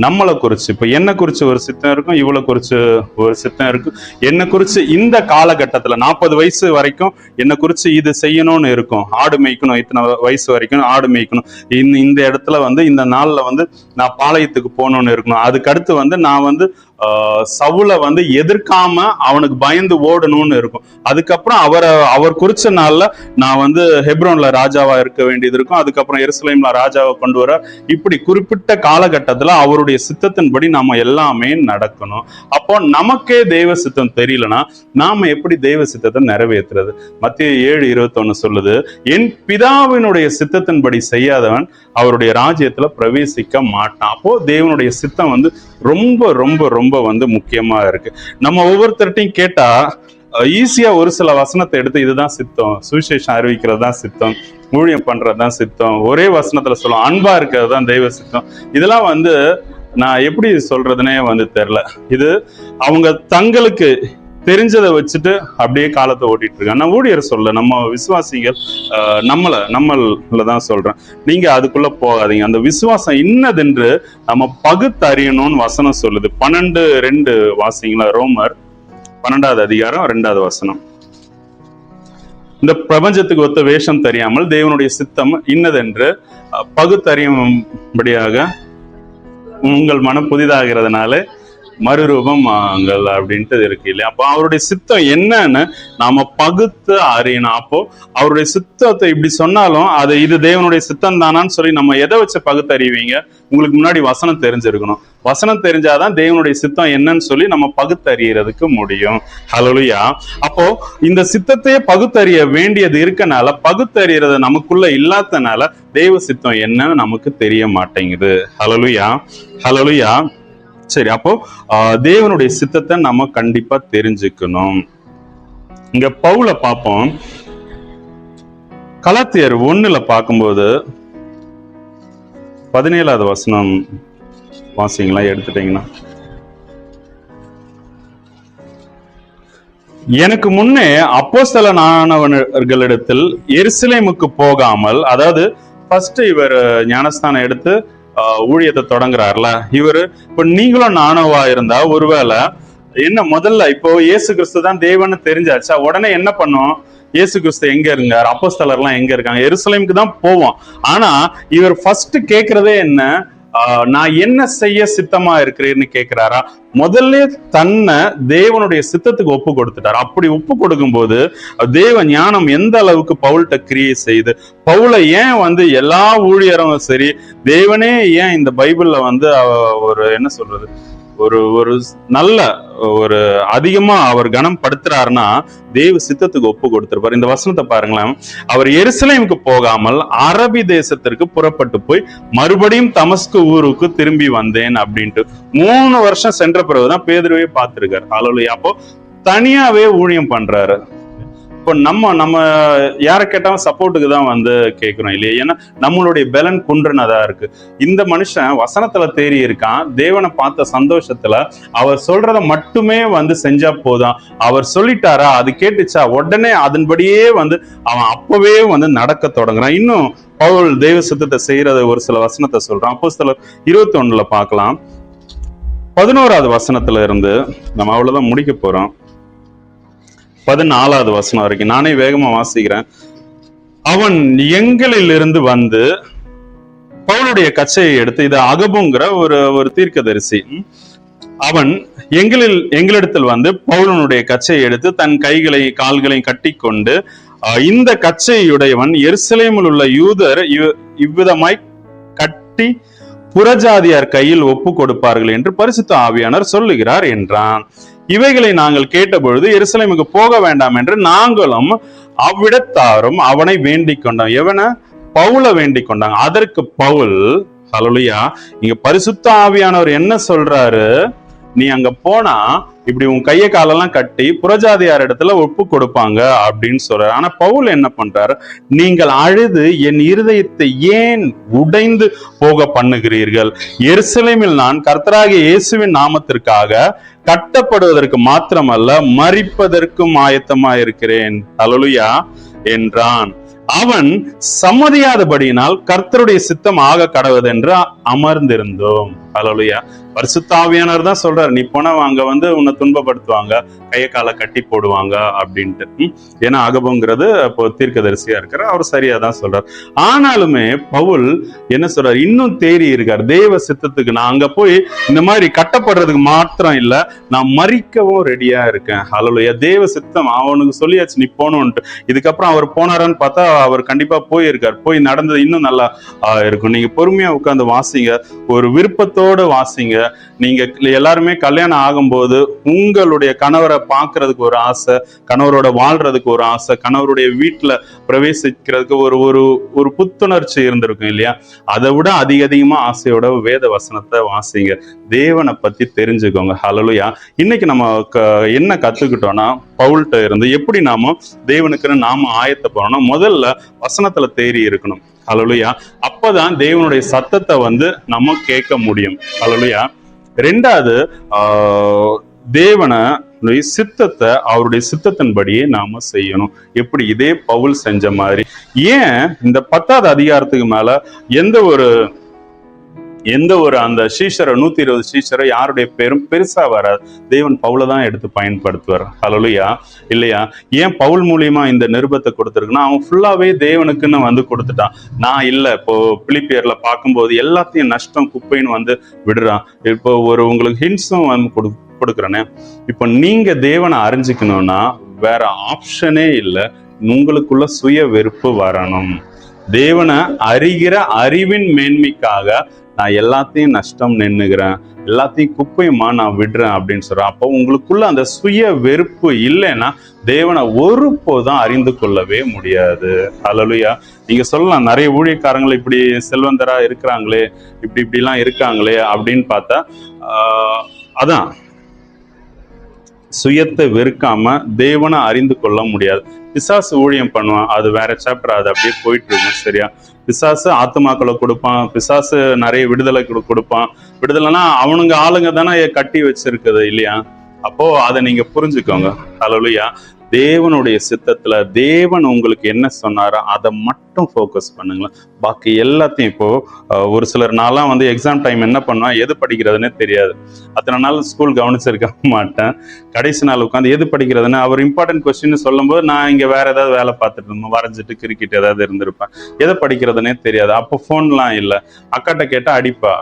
நம்மளை குறிச்சு, இப்ப என்ன குறிச்சு ஒரு சித்தம் இருக்கும், இவளை குறிச்சு ஒரு சித்தம் இருக்கும். என்ன குறிச்சு இந்த காலகட்டத்துல 40 வயசு வரைக்கும் என்ன குறிச்சு இது செய்யணும்னு இருக்கும். ஆடு மேய்க்கணும், இத்தனை வயசு வரைக்கும் ஆடு மேய்க்கணும். இந்த இடத்துல வந்து இந்த நாள்ல வந்து நான் பாளையத்துக்கு போகணும்னு இருக்கணும். அதுக்கு அடுத்து வந்து நான் வந்து சவுலை வந்து எதிர்க்காம அவனுக்கு பயந்து ஓடணும்னு இருக்கும். அதுக்கப்புறம் அவர் குறிச்ச நாள்ல நான் வந்து ஹெப்ரோன்ல ராஜாவா இருக்க வேண்டியது இருக்கும். அதுக்கப்புறம் எருசலேம்ல ராஜாவை கொண்டு வர. இப்படி குறிப்பிட்ட காலகட்டத்துல அவருடைய சித்தத்தின்படி நாம எல்லாமே நடக்கணும். அப்போ நமக்கே தெய்வ சித்தம் தெரியலனா நாம எப்படி தெய்வ சித்தத்தை நிறைவேற்றுறது? மத்தேயு 7:21 சொல்லுது, என் பிதாவினுடைய சித்தத்தின்படி செய்யாதவன் அவருடைய ராஜ்யத்துல பிரவேசிக்க மாட்டான். அப்போ தேவனுடைய சித்தம் வந்து ரொம்ப ரொம்ப ரொம்ப வந்து முக்கியமா இருக்கு. நம்ம ஒவ்வொருத்தர்ட்டையும் கேட்டா ஈஸியா ஒரு சில வசனத்தை எடுத்து இதுதான் சித்தம், சுவிசேஷம் அறிவிக்கிறது தான் சித்தம், ஊழியம் பண்றதுதான் சித்தம், ஒரே வசனத்துல சொல்லுவோம் அன்பா இருக்கிறது தான் தெய்வ சித்தம். இதெல்லாம் வந்து நான் எப்படி சொல்றதுன்னே வந்து தெரியல. இது அவங்க தங்களுக்கு தெரிஞ்சதை வச்சுட்டு அப்படியே காலத்தை ஓட்டிட்டு இருக்காங்க. நான் ஊழியர் சொல்ல, நம்ம விசுவாசிகள் நம்மளதான் சொல்றேன். நீங்க அதுக்குள்ள போகாதீங்க. அந்த விசுவாசம் இன்னதென்று நம்ம பகுத்தறியணும்னு வசனம் சொல்லுது. 12:2 வாசிங்களா? ரோமர் 12வது அதிகாரம் 2வது வசனம். இந்த பிரபஞ்சத்துக்கு ஒத்த வேஷம் தெரியாமல் தேவனுடைய சித்தம் இன்னதென்று பகுத்தறியும்படியாக உங்கள் மனம் புதிதாகிறதுனால மறுரூபம் அப்படின்ட்டு இருக்கு இல்லையா? அப்போ அவருடைய சித்தம் என்னன்னு நாம பகுத்து அறியணும். அப்போ அவருடைய சித்தத்தை இப்படி சொன்னாலும் அது இது தேவனுடைய சித்தம் தானான்னு சொல்லி நம்ம எதை வச்சு பகுத்து அறிவீங்க? உங்களுக்கு முன்னாடி வசனம் தெரிஞ்சிருக்கணும். வசனம் தெரிஞ்சாதான் தேவனுடைய சித்தம் என்னன்னு சொல்லி நம்ம பகுத்தறியறதுக்கு முடியும். ஹல்லேலூயா. அப்போ இந்த சித்தத்தையே பகுத்தறிய வேண்டியது இருக்கனால, பகுத்தறியறது நமக்குள்ள இல்லாதனால தெய்வ சித்தம் என்னன்னு நமக்கு தெரிய மாட்டேங்குது. ஹல்லேலூயா, ஹல்லேலூயா. சரி, அப்போ தேவனுடைய சித்தத்தை நம்ம கண்டிப்பா தெரிஞ்சுக்கணும். இங்க பவுல பார்ப்போம். கலாத்தியர் 1 பார்க்கும்போது 17வது வசனம் வாசிங்களா? எடுத்துட்டீங்கன்னா, எனக்கு முன்னே அப்போஸ்தலனானவர்களிடத்தில் எருசலேமுக்கு போகாமல், அதாவது ஃபர்ஸ்ட் இவர் ஞானஸ்தானம் எடுத்து ஊழியத்தை தொடங்குறாருல இவரு. இப்ப நீங்களும் நானோவா இருந்தா ஒருவேளை என்ன முதல்ல இப்போ இயேசு கிறிஸ்து தான் தேவன்னு தெரிஞ்சாச்சா, உடனே என்ன பண்ணும்? இயேசு கிறிஸ்து எங்க இருக்கார், அப்போஸ்தலர்லாம் எங்க இருக்காங்க, எருசலேமுக்கு தான் போவோம். ஆனா இவர் ஃபர்ஸ்ட் கேட்கிறதே என்ன, நான் என்ன செய்ய சித்தமா இருக்கிறேன்னு கேட்கிறாரா? முதல்ல தன்னை தேவனுடைய சித்தத்துக்கு ஒப்பு கொடுத்துட்டார். அப்படி ஒப்பு கொடுக்கும் போது தேவ ஞானம் எந்த அளவுக்கு பவுல்கிட்ட கிரியை செய்து, பவுலை ஏன் எல்லா ஊழியரும் சரி, தேவனே ஏன் இந்த பைபிள்ல ஒரு என்ன சொல்றது, ஒரு ஒரு நல்ல ஒரு அதிகமா அவர் கனம் படுத்துறாருன்னா தேவ சித்தத்துக்கு ஒப்பு கொடுத்திருப்பார். இந்த வசனத்தை பாருங்களேன். அவர் எருசலேமுக்கு போகாமல் அரபி தேசத்திற்கு புறப்பட்டு போய் மறுபடியும் தமஸ்கு ஊருக்கு திரும்பி வந்தேன் அப்படின்ட்டு 3 வருஷம் சென்ற பிறகுதான் பேதுருவே பார்த்திருக்காரு. ஹல்லேலூயா. அப்போ தனியாவே ஊழியம் பண்றாரு. இப்போ நம்ம யாரை கேட்டாலும் சப்போர்ட்டுக்கு தான் கேட்கிறோம் இல்லையா? ஏன்னா நம்மளுடைய பலன் குன்றுனதா இருக்கு. இந்த மனுஷன் வசனத்துல தேறி இருக்கான். தேவனை பார்த்த சந்தோஷத்துல அவர் சொல்றத மட்டுமே செஞ்சா போதும். அவர் சொல்லிட்டாரா, அது கேட்டுச்சா, உடனே அதன்படியே அவன் அப்பவே நடக்க தொடங்குறான். இன்னும் பவுல் தெய்வ சித்தத்தை செய்யறத ஒரு சில வசனத்தை சொல்றான். அப்போஸ்தலர் 21 பார்க்கலாம். 11வது வசனத்துல இருந்து நம்ம அவ்வளவுதான் முடிக்க போறோம். 14வது வசனம் வரைக்கும் நானே வேகமா வாசிக்கிறேன். அவன் எங்களில் இருந்து பவுலுடைய கச்சையை எடுத்து, இது அகபுங்கிற ஒரு தீர்க்கதரிசி, அவன் எங்களிடத்தில் பவுலனுடைய கச்சையை எடுத்து தன் கைகளை கால்களையும் கட்டி கொண்டு, இந்த கச்சையுடையவன் எருசலேமில் உள்ள யூதர் இவ்விதமாய் கட்டி புறஜாதியார் கையில் ஒப்பு கொடுப்பார்கள் என்று பரிசுத்த ஆவியானவர் சொல்லுகிறார் என்றான். இவைகளை நாங்கள் கேட்டபொழுது எருசலேமுக்கு போக வேண்டாம் என்று நாங்களும் அவ்விடத்தாரும் அவனை வேண்டிக் கொண்டோம். எவனை? பவுல வேண்டிக் கொண்டாங்க. அதற்கு பவுல், ஹல்லேலூயா, இங்க பரிசுத்த ஆவியானவர் என்ன சொல்றாரு, நீ அங்க போனா இப்படி உன் கையை காலெல்லாம் கட்டி புறஜாதியார் இடத்துல ஒப்பு கொடுப்பாங்க அப்படின்னு சொல்றாரு. ஆனா பவுல் என்ன பண்றாரு, நீங்கள் அழுது என் இருதயத்தை ஏன் உடைந்து போக பண்ணுகிறீர்கள்? எருசலேமில் நான் கர்த்தராகிய இயேசுவின் நாமத்திற்காக கட்டப்படுவதற்கு மாத்திரமல்ல, மரிப்பதற்கும் ஆயத்தமா இருக்கிறேன். ஹல்லேலூயா என்றான். அவன் சம்மதியாதபடியினால் கர்த்தருடைய சித்தம் ஆக கடவுது என்று அமர்ந்திருந்தோம். ஹல்லேலூயா. பரிசுத்த ஆவியானவர் தான் சொல்றாரு, நீ போனா அங்க உன்னை துன்பப்படுத்துவாங்க, கைய காலை கட்டி போடுவாங்க அப்படின்ட்டு. ஏன்னா அகபங்கிறது இப்போ தீர்க்கதரிசியா இருக்கிற அவர் சரியா தான் சொல்றாரு. ஆனாலுமே பவுல் என்ன சொல்றாரு, இன்னும் தேறி இருக்காரு தேவ சித்தத்துக்கு. நான் அங்க போய் இந்த மாதிரி கட்டப்படுறதுக்கு மாத்திரம் இல்ல, நான் மறிக்கவும் ரெடியா இருக்கேன். ஹல்லேலூயா. தேவ சித்தம் அவனுக்கு சொல்லியாச்சு, நீ போகணும்ட்டு. இதுக்கப்புறம் அவர் போனாரான்னு பார்த்தா அவர் கண்டிப்பா போயிருக்காரு. போய் நடந்தது இன்னும் நல்லா இருக்கும். நீங்க பொறுமையா உட்கார்ந்து வாசிங்க, ஒரு விருப்பத்தோடு வாசிங்க. நீங்க எல்லாருமே கல்யாணம் ஆகும்போது உங்களுடைய கணவரை பார்க்கறதுக்கு ஒரு ஆசை, கணவரோட வாழ்றதுக்கு ஒரு ஆசை, கணவருடைய வீட்டுல பிரவேசிக்கிறதுக்கு ஒரு புத்துணர்ச்சி இருந்திருக்கும் இல்லையா? அதை விட அதிகமா ஆசையோட வேத வசனத்தை வாசிங்க, தேவனை பத்தி தெரிஞ்சுக்கோங்க. ஹல்லேலூயா. இன்னைக்கு நம்ம என்ன கத்துக்கிட்டோம்னா, பவுல்கிட்ட இருந்து எப்படி நாம தேவனுக்குன்னு நாம ஆயத்தப்படணும். முதல்ல வசனத்துல தேறி இருக்கணும். ஹல்லேலூயா. அப்பதான் தேவனுடைய சத்தத்தை நம்ம கேட்க முடியும். ஹல்லேலூயா. ரெண்டாவது, தேவனுடைய சித்தத்தை அவருடைய சித்தத்தின்படியே நாம செய்யணும். எப்படி? இதே பவுல் செஞ்ச மாதிரி. ஏன் இந்த 10வது அதிகாரத்துக்கு மேல எந்த ஒரு அந்த சீஷரை 120 சீஷரை யாருடைய பேரும் பெருசா வராது. தேவன் பவுல தான் எடுத்து பயன்படுத்துவார். ஹல்லேலூயா. இல்லையா? ஏன் பவுல் மூலியமா இந்த நிருபத்தை கொடுத்துருக்குன்னா, அவன் ஃபுல்லாவே தேவனுக்குன்னு கொடுத்துட்டான். நான் இல்ல. இப்போ பிலிப்பியர்ல பார்க்கும்போது எல்லாத்தையும் நஷ்டம் குப்பைன்னு விடுறான். இப்போ உங்களுக்கு ஹிண்ட்ஸும் கொடுக்குறேனே. இப்போ நீங்க தேவனை அறிஞ்சிக்கணும்னா வேற ஆப்ஷனே இல்லை, உங்களுக்குள்ள சுய வெறுப்பு வரணும். தேவனை அறிகிற அறிவின் மேன்மைக்காக நான் எல்லாத்தையும் நஷ்டம் நின்னுகிறேன், எல்லாத்தையும் குப்பையுமா நான் விடுறேன் அப்படின்னு சொல்றேன். அப்போ உங்களுக்குள்ள அந்த சுய வெறுப்பு இல்லைன்னா தேவனை ஒருபோதும் அறிந்து கொள்ளவே முடியாது. ஹல்லேலூயா. நீங்க சொல்லலாம், நிறைய ஊழியக்காரங்கள் இப்படி செல்வந்தரா இருக்கிறாங்களே, இப்படிலாம் இருக்காங்களே அப்படின்னு பார்த்தா, அதான் சுயத்தை வெறுக்காம தேவனை அறிந்து கொள்ள முடியாது. பிசாசு ஊழியம் பண்ணுவான், அது வேற சாப்டர், அது அப்படியே போயிட்டு இருக்கும். சரியா? பிசாசு ஆத்துமாக்களை கொடுப்பான், பிசாசு நிறைய விடுதலை கொடுப்பான். விடுதலைன்னா அவனுங்க ஆளுங்க தானே கட்டி வச்சிருக்குது இல்லையா? அப்போ அதை நீங்க புரிஞ்சுக்கோங்க. ஹல்லேலூயா. தேவனுடைய சித்தத்துல தேவன் உங்களுக்கு என்ன சொன்னாரோ அதை மட்டும் ஃபோக்கஸ் பண்ணுங்களேன். பாக்கி எல்லாத்தையும் இப்போ ஒரு சிலர் நான்லாம் வந்து எக்ஸாம் டைம் என்ன பண்ணுவேன், எது படிக்கிறதுனே தெரியாது. அத்தனை நாள் ஸ்கூல் கவனிச்சிருக்க மாட்டேன். கடைசி நாள் உட்காந்து எது படிக்கிறதுன்னு அவர் இம்பார்ட்டன்ட் கொஸ்டின் சொல்லும் போது நான் இங்க வேற ஏதாவது வேலை பார்த்துட்டு இருந்தோம், வரைஞ்சிட்டு கிரிக்கெட் ஏதாவது இருந்திருப்பேன். எதை படிக்கிறதுனே தெரியாது. அப்போ போன்லாம் இல்லை. அக்காட்ட கேட்டா அடிப்பா,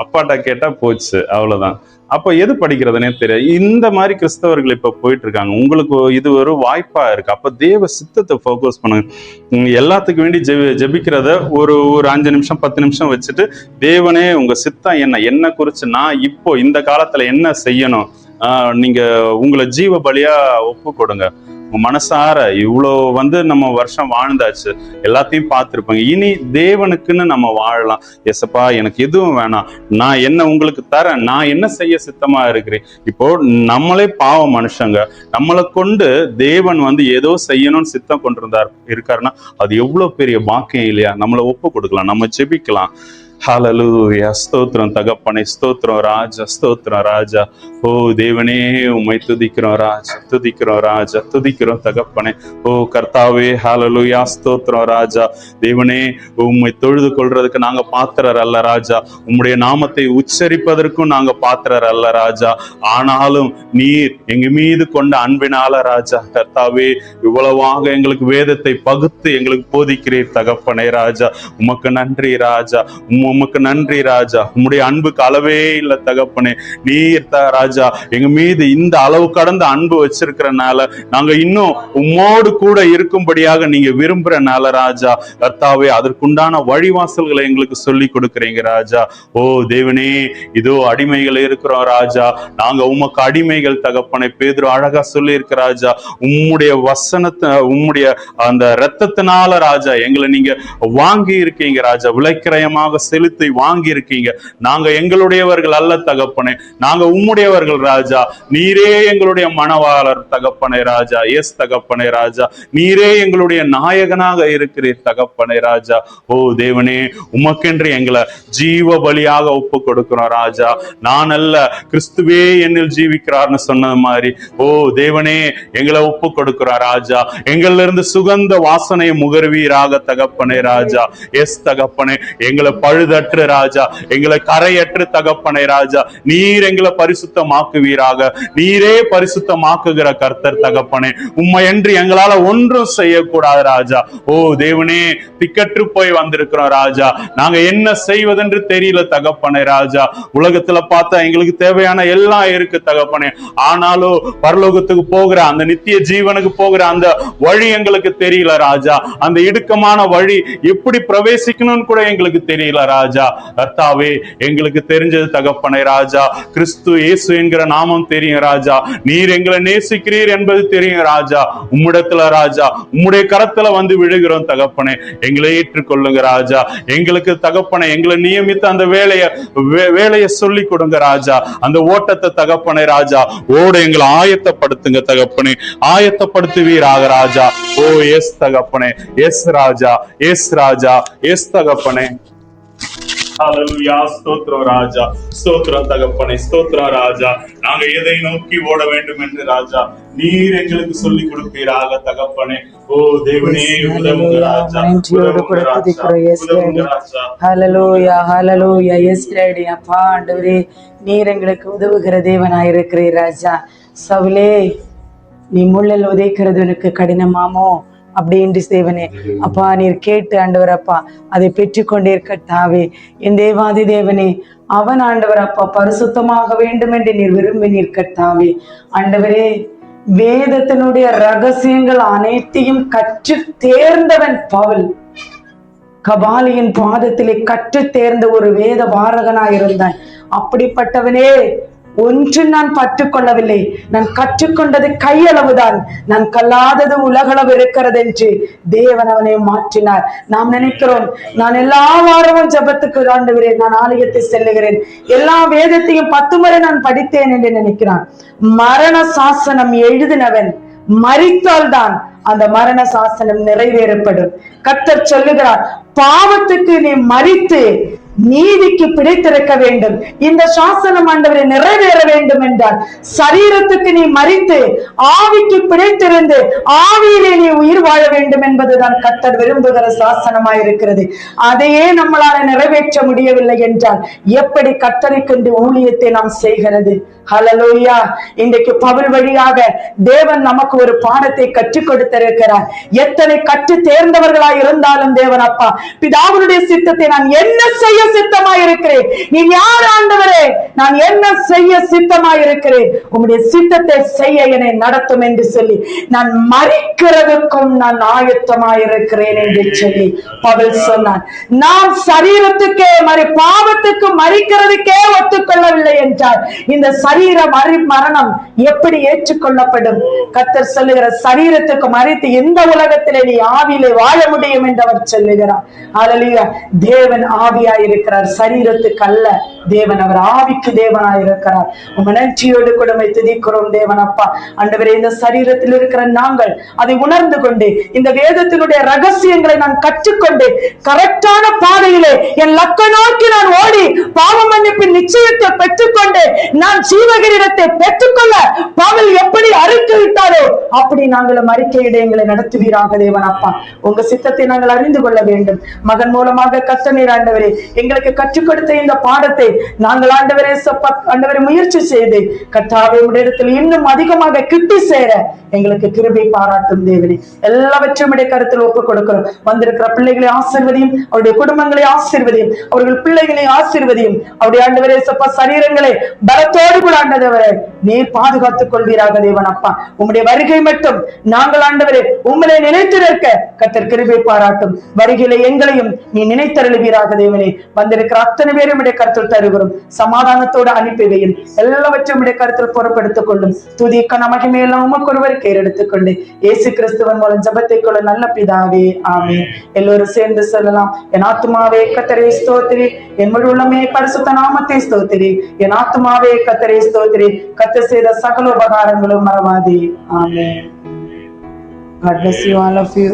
அப்பாட்ட கேட்டா போச்சு, அவ்வளவுதான். அப்போ எது படிக்கிறதுனே தெரியாது. இந்த மாதிரி கிறிஸ்தவர்கள் இப்ப போயிட்டு இருக்காங்க. உங்களுக்கு இது ஒரு வாய்ப்பா இருக்கு. அப்ப தேவ சித்தத்தை ஃபோக்கஸ் பண்ணுங்க. எல்லாத்துக்கும் வேண்டி ஜெபிக்கிறத ஒரு 5 நிமிஷம் 10 நிமிஷம் வச்சுட்டு, தேவனே உங்க சித்தம் என்ன குறிச்சு நான் இப்போ இந்த காலத்துல என்ன செய்யணும், நீங்க உங்களை ஜீவ பலியா ஒப்பு கொடுங்க. மனசார இவ்வளோ வந்து நம்ம வருஷம் வாழ்ந்தாச்சு, எல்லாத்தையும் பார்த்துருப்பாங்க. இனி தேவனுக்குன்னு நம்ம வாழலாம். எசப்பா எனக்கு எதுவும் வேணாம், நான் என்ன உங்களுக்கு தரேன், நான் என்ன செய்ய சித்தமா இருக்கிறேன். இப்போ நம்மளே பாவ மனுஷங்க, நம்மளை கொண்டு தேவன் வந்து ஏதோ செய்யணும்னு சித்தம் கொண்டிருந்தார் இருக்காருன்னா அது எவ்வளவு பெரிய பாக்கியம் இல்லையா? நம்மளை ஒப்பு கொடுக்கலாம், நம்ம ஜெபிக்கலாம். ஹல்லேலூயா. ஸ்தோத்திரம் தகப்பனே, ஸ்தோத்திரம் ராஜா, ஸ்தோத்திரம் ராஜா. ஓ தேவனே உம்மை துதிக்கிறோம் ராஜா, துதிக்கிறோம் ராஜா, துதிக்கிறோம் தகப்பனே. ஓ கர்த்தாவே, ஹல்லேலூயா, ஸ்தோத்திரம் ராஜா. தேவனே உம்மை தொழுது கொள்றதுக்கு நாங்க பாத்திரர் அல்ல ராஜா, உம்முடைய நாமத்தை உச்சரிப்பதற்கும் நாங்க பாத்திரர் அல்ல ராஜா. ஆனாலும் நீர் எங்க மீது கொண்ட அன்பினால ராஜா, கர்த்தாவே இவ்வளவாக எங்களுக்கு வேதத்தை பகுத்து எங்களுக்கு போதிக்கிறீர் தகப்பனே ராஜா. உமக்கு நன்றி ராஜா, உமக்கு நன்றி ராஜா. உம்முடைய அன்புக்கு அளவே இல்லை தகப்பனே. நீர் ராஜா எங்க மீது இந்த அளவு கடந்த அன்பு வச்சிருக்கிறனால, நாங்க இன்னும் உம்மோடு கூட இருக்கும்படியாக நீங்க விரும்புறனால ராஜா, கர்த்தாவே அதற்குண்டான வழிவாசல்களை எங்களுக்கு சொல்லி கொடுக்குறீங்க ராஜா. ஓ தேவனே, இதோ அடிமைகள் இருக்கிறோம் ராஜா, நாங்க உமக்கு அடிமைகள் தகப்பனை. பேதுரு அழகா சொல்லி இருக்க ராஜா, உம்முடைய வசனத்தை, உம்முடைய அந்த இரத்தத்தினால ராஜா எங்களை நீங்க வாங்கி இருக்கீங்க ராஜா, விலைக்கிரயமாக செலுத்தி வாங்கி இருக்கீங்க. நாங்க எங்களுடையவர்கள் அல்ல தகப்பனே, நாங்க உம்முடையவர்கள் ராஜா. நீரே எங்களுடைய மணவாளர் தகப்பனே ராஜா. எஸ் தகப்பனே ராஜா, நீரே எங்களுடைய நாயகனாக இருக்கிறீர் தகப்பனே ராஜா. ஓ தேவனே, உமக்கென்று எங்களை ஜீவ பலியாக ஒப்பு கொடுக்கிறோம் ராஜா. நான் அல்ல, கிறிஸ்துவே என்னில் ஜீவிக்கிறார்னு சொன்னது மாதிரி, ஓ தேவனே எங்களை ஒப்பு கொடுக்கிறோம் ராஜா. எங்கள்ல இருந்து சுகந்த வாசனையை முகர்வீராக தகப்பனே ராஜா. எஸ் தகப்பனே, எங்களை பழுதற்று ராஜா, எங்களை கரையற்று தகப்பனே ராஜா. நீர் எங்களை பரிசுத்தமாக்குவீராக. நீரே பரிசுத்தமாக்குகிற கர்த்தர் தகப்பனே. உம்மை என்று எங்களால ஒன்றும் செய்யக்கூடாது ராஜா. ஓ தேவனே, திக்கற்று போய் வந்திருக்கிறோம் ராஜா. நாங்க என்ன செய்வதென்று தெரியல தகப்பனே ராஜா. உலகத்துல பார்த்தா எங்களுக்கு தேவையான எல்லாம் இருக்கு தகப்பனே, ஆனாலும் பரலோகத்துக்கு போகிற அந்த நித்திய ஜீவனுக்கு போகிற அந்த வழி எங்களுக்கு தெரியல ராஜா. அந்த இடுக்கமான வழி எப்படி பிரவேசிக்கணும்னு கூட எங்களுக்கு தெரியல ராஜா. கர்த்தாவே எங்களுக்கு தெரிஞ்சது தகப்பனே ராஜா, கிறிஸ்து இயேசு என்கிற நாமம் தெரியும் ராஜா. நீர் எங்களை நேசிக்கிறீர் என்பது தெரியும் ராஜா. உம்மிடத்துல ராஜா, உம்முடைய கரத்துல வந்து விழுகிறோம் தகப்பனே. எங்களை ஏற்றுக்கொள்ளுங்க ராஜா. எங்களுக்கு தகப்பனே எங்களை நியமித்த அந்த வேலையை சொல்லி கொடுங்க ராஜா. அந்த ஓட்டத்தை தகப்பனே ராஜா ஓட எங்களை ஆயத்தப்படுத்துங்க தகப்பனே. ஆயத்தப்படுத்துவீராக ராஜா. ஓ எஸ் தகப்பனே, எஸ் ராஜா, எஸ் ராஜா, எஸ் தகப்பனே. ஹல்லேலூயா. ஸ்தோத்திரம் ராஜா, ஸ்தோத்திரம் தகப்பனே, ஸ்தோத்திரம் ராஜா. நாங்க எதை நோக்கி ஓட வேண்டும் என்று ராஜா நீர் எங்களுக்கு சொல்லி கொடுப்பீராக தகப்பனே. ஓ தேவனே உதவுங்க ராஜா, உதவுங்க ராஜா. ஹல்லேலூயா, ஹல்லேலூயா. Yes daddy. அப்பா ஆண்டவரே, நீர் எங்களுக்கு உதவுகிற தேவனாயிருக்கிறீர் ராஜா. சவுலே, நீ முள்ளல் உதைக்கிறது எனக்கு கடினமாமோ அப்படின்ட்டு தேவனே அப்பா நீர் கேட்டு ஆண்டவர் அப்பா அதை பெற்றுக்கொண்டே இருக்கட்டாவே. என் தேவாதி தேவனே, அவன் ஆண்டவர் அப்பா பரிசுத்தமாக வேண்டும் என்று நீர் விரும்பி நிற்கட்டாவே. ஆண்டவரே, வேதத்தினுடைய ரகசியங்கள் அனைத்தையும் கற்று தேர்ந்தவன் பவுல். கபாலியின் பாதத்திலே கற்று தேர்ந்த ஒரு வேத வாரகனாயிருந்தான். அப்படிப்பட்டவனே, ஒன்று நான் கற்றுக்கொள்ளவில்லை, நான் கற்றுக்கொண்டது கையளவுதான், நான் கல்லாதது உலகளவு இருக்கிறது என்று தேவன் அவனை மாற்றினார். நாம் நினைக்கிறோம், நான் எல்லா வாரமும் ஜெபத்துக்கு ஆண்டவரே நான் ஆலயத்தை செல்லுகிறேன், எல்லா வேதத்தையும் 10 முறை நான் படித்தேன் என்று நினைக்கிறான். மரண சாசனம் எழுதினவன் மரித்தால்தான் அந்த மரண சாசனம் நிறைவேறப்படும். கர்த்தர் சொல்லுகிறார், பாவத்துக்கு நீ மரித்து நீதிக்கு பிடித்திருக்க வேண்டும். இந்த சாசனம் ஆண்டவரை நிறைவேற வேண்டும் என்றால் சரீரத்துக்கு நீ மரித்து ஆவிக்கு பிடித்திருந்து ஆவியிலே நீ உயிர் வாழ வேண்டும் என்பதுதான் கர்த்தர் விரும்புகிற சாசனமாயிருக்கிறது. அதையே நம்மளால நிறைவேற்ற முடியவில்லை என்றால் எப்படி கர்த்தருக்கென்று ஊழியத்தை நாம் செய்கிறது? ஹல்லேலூயா. இன்றைக்கு பவுல் வழியாக தேவன் நமக்கு ஒரு பாடத்தை கற்றுக் கொடுத்திருக்கிறார். எத்தனை கற்று தேர்ந்தவர்களாய் இருந்தாலும் தேவன் அப்பா பிதாவுடைய சித்தத்தை நான் என்ன செய்ய சித்தமாயிருக்கிறேன், நீ யார் ஆண்டவரே, நான் என்ன செய்ய சித்தமாயிருக்கிறேன், உம்முடைய சித்தத்தை செய்ய என்னை நடத்தும் என்று சொல்லி நான் மரிக்கிறதுக்கும் நான் ஆயத்தமாயிருக்கிறேன் என்று சொல்லி பவுல் சொன்னான். நாம் சரீரத்துக்கே பாவத்துக்கு மரிக்கிறதுக்கே ஒத்துக்கொள்ளவில்லை என்றால் இந்த சரீர மரணம் எப்படி ஏற்றுக்கொள்ளப்படும்? கர்த்தர் சொல்லுகிற சரீரத்துக்கு மரித்து இந்த உலகத்திலே நீ ஆவியிலே வாழ முடியும் என்று அவர் சொல்லுகிறார். ஹல்லேலூயா. தேவன் ஆவியாயிருக்கிறார், சரீரத்துக்கு அல்ல. தேவன் அவர் ஆவிக்கு தேவனாயிருக்கிறார். நன்றியோடு கொடுமை துதிக்கிறோம் தேவன் அப்பா. ஆண்டவரே, இந்த சரீரத்தில் இருக்கிற நாங்கள் அதை உணர்ந்து கொண்டு இந்த வேதத்தினுடைய ரகசியங்களை நான் கற்றுக்கொண்டு கரெக்டான பாதையிலே என் லக்க நோக்கி நான் ஓடி பாவ மன்னிப்பின் நிச்சயத்தை பெற்றுக்கொண்டு நான் ஜீவகிரீடத்தை பெற்றுக்கொள்ள பவுல் எப்படி அறிக்கை விட்டாரோ அப்படி நாங்களும் அறிக்கையிட எங்களை நடத்துவீராக தேவன் அப்பா. உங்க சித்தத்தை நாங்கள் அறிந்து கொள்ள வேண்டும். மகன் மூலமாக கர்த்தர் ஆண்டவரே எங்களுக்கு கற்றுக் கொடுத்த இந்த பாடத்தை நாங்கள் ஆண்டவரே ஆண்டவரை முயற்சி செய்து கர்த்தாவே இடத்தில் இன்னும் அதிகமாக கிட்டி சேர எங்களுக்கு கிருபை பாராட்டும் தேவனே. எல்லாவற்றையும் இடைய கருத்தில் ஒப்புக் கொடுக்கிறோம். வந்திருக்கிற பிள்ளைகளை ஆசீர்வதியும், அவருடைய குடும்பங்களை ஆசீர்வதியும், அவர்கள் பிள்ளைகளை ஆசீர்வதியும், அவருடைய ஆண்டவரே சரீரங்களை பலத்தோடு கூட ஆண்டவரே நீர் பாதுகாத்துக் கொள்வீராக தேவன் அப்பா. உம்முடைய வருகை மட்டும் நாங்கள் ஆண்டவரே உங்களை நினைத்து நிற்க கர்த்தர் கிருபை பாராட்டும். வருகையில எங்களையும் நீ நினைத்தருளுவீராக தேவனே. வந்திருக்கிற அத்தனை பேரும் இடைய கருத்தில் தருகிறோம். சமாதானத்தோடு அனுப்பி வையும். எல்லாவற்றையும் இடைய கருத்தில் பொறுப்படுத்திக் கொள்ளும். துதி கன மகிமையெல்லாம் உமக்கு ஒருவர் கேர் எடுத்துக்கொண்டு இயேசு கிறிஸ்துவன் மூலம் ஜெபத்தை கொள்ள நல்ல பிதாவே, ஆமென். எல்லோரும் சேர்ந்து சொல்லலாம். என் ஆத்துமாவே கர்த்தரை ஸ்தோத்திரி, என் முழு உள்ளமே பரிசுத்த நாமத்தை ஸ்தோத்திரி, என் ஆத்துமாவே கர்த்தரை ஸ்தோத்திரி, கர்த்தர் செய்த சகல உபகாரங்களும் மறவாதே. ஆமென். God bless you, all of you.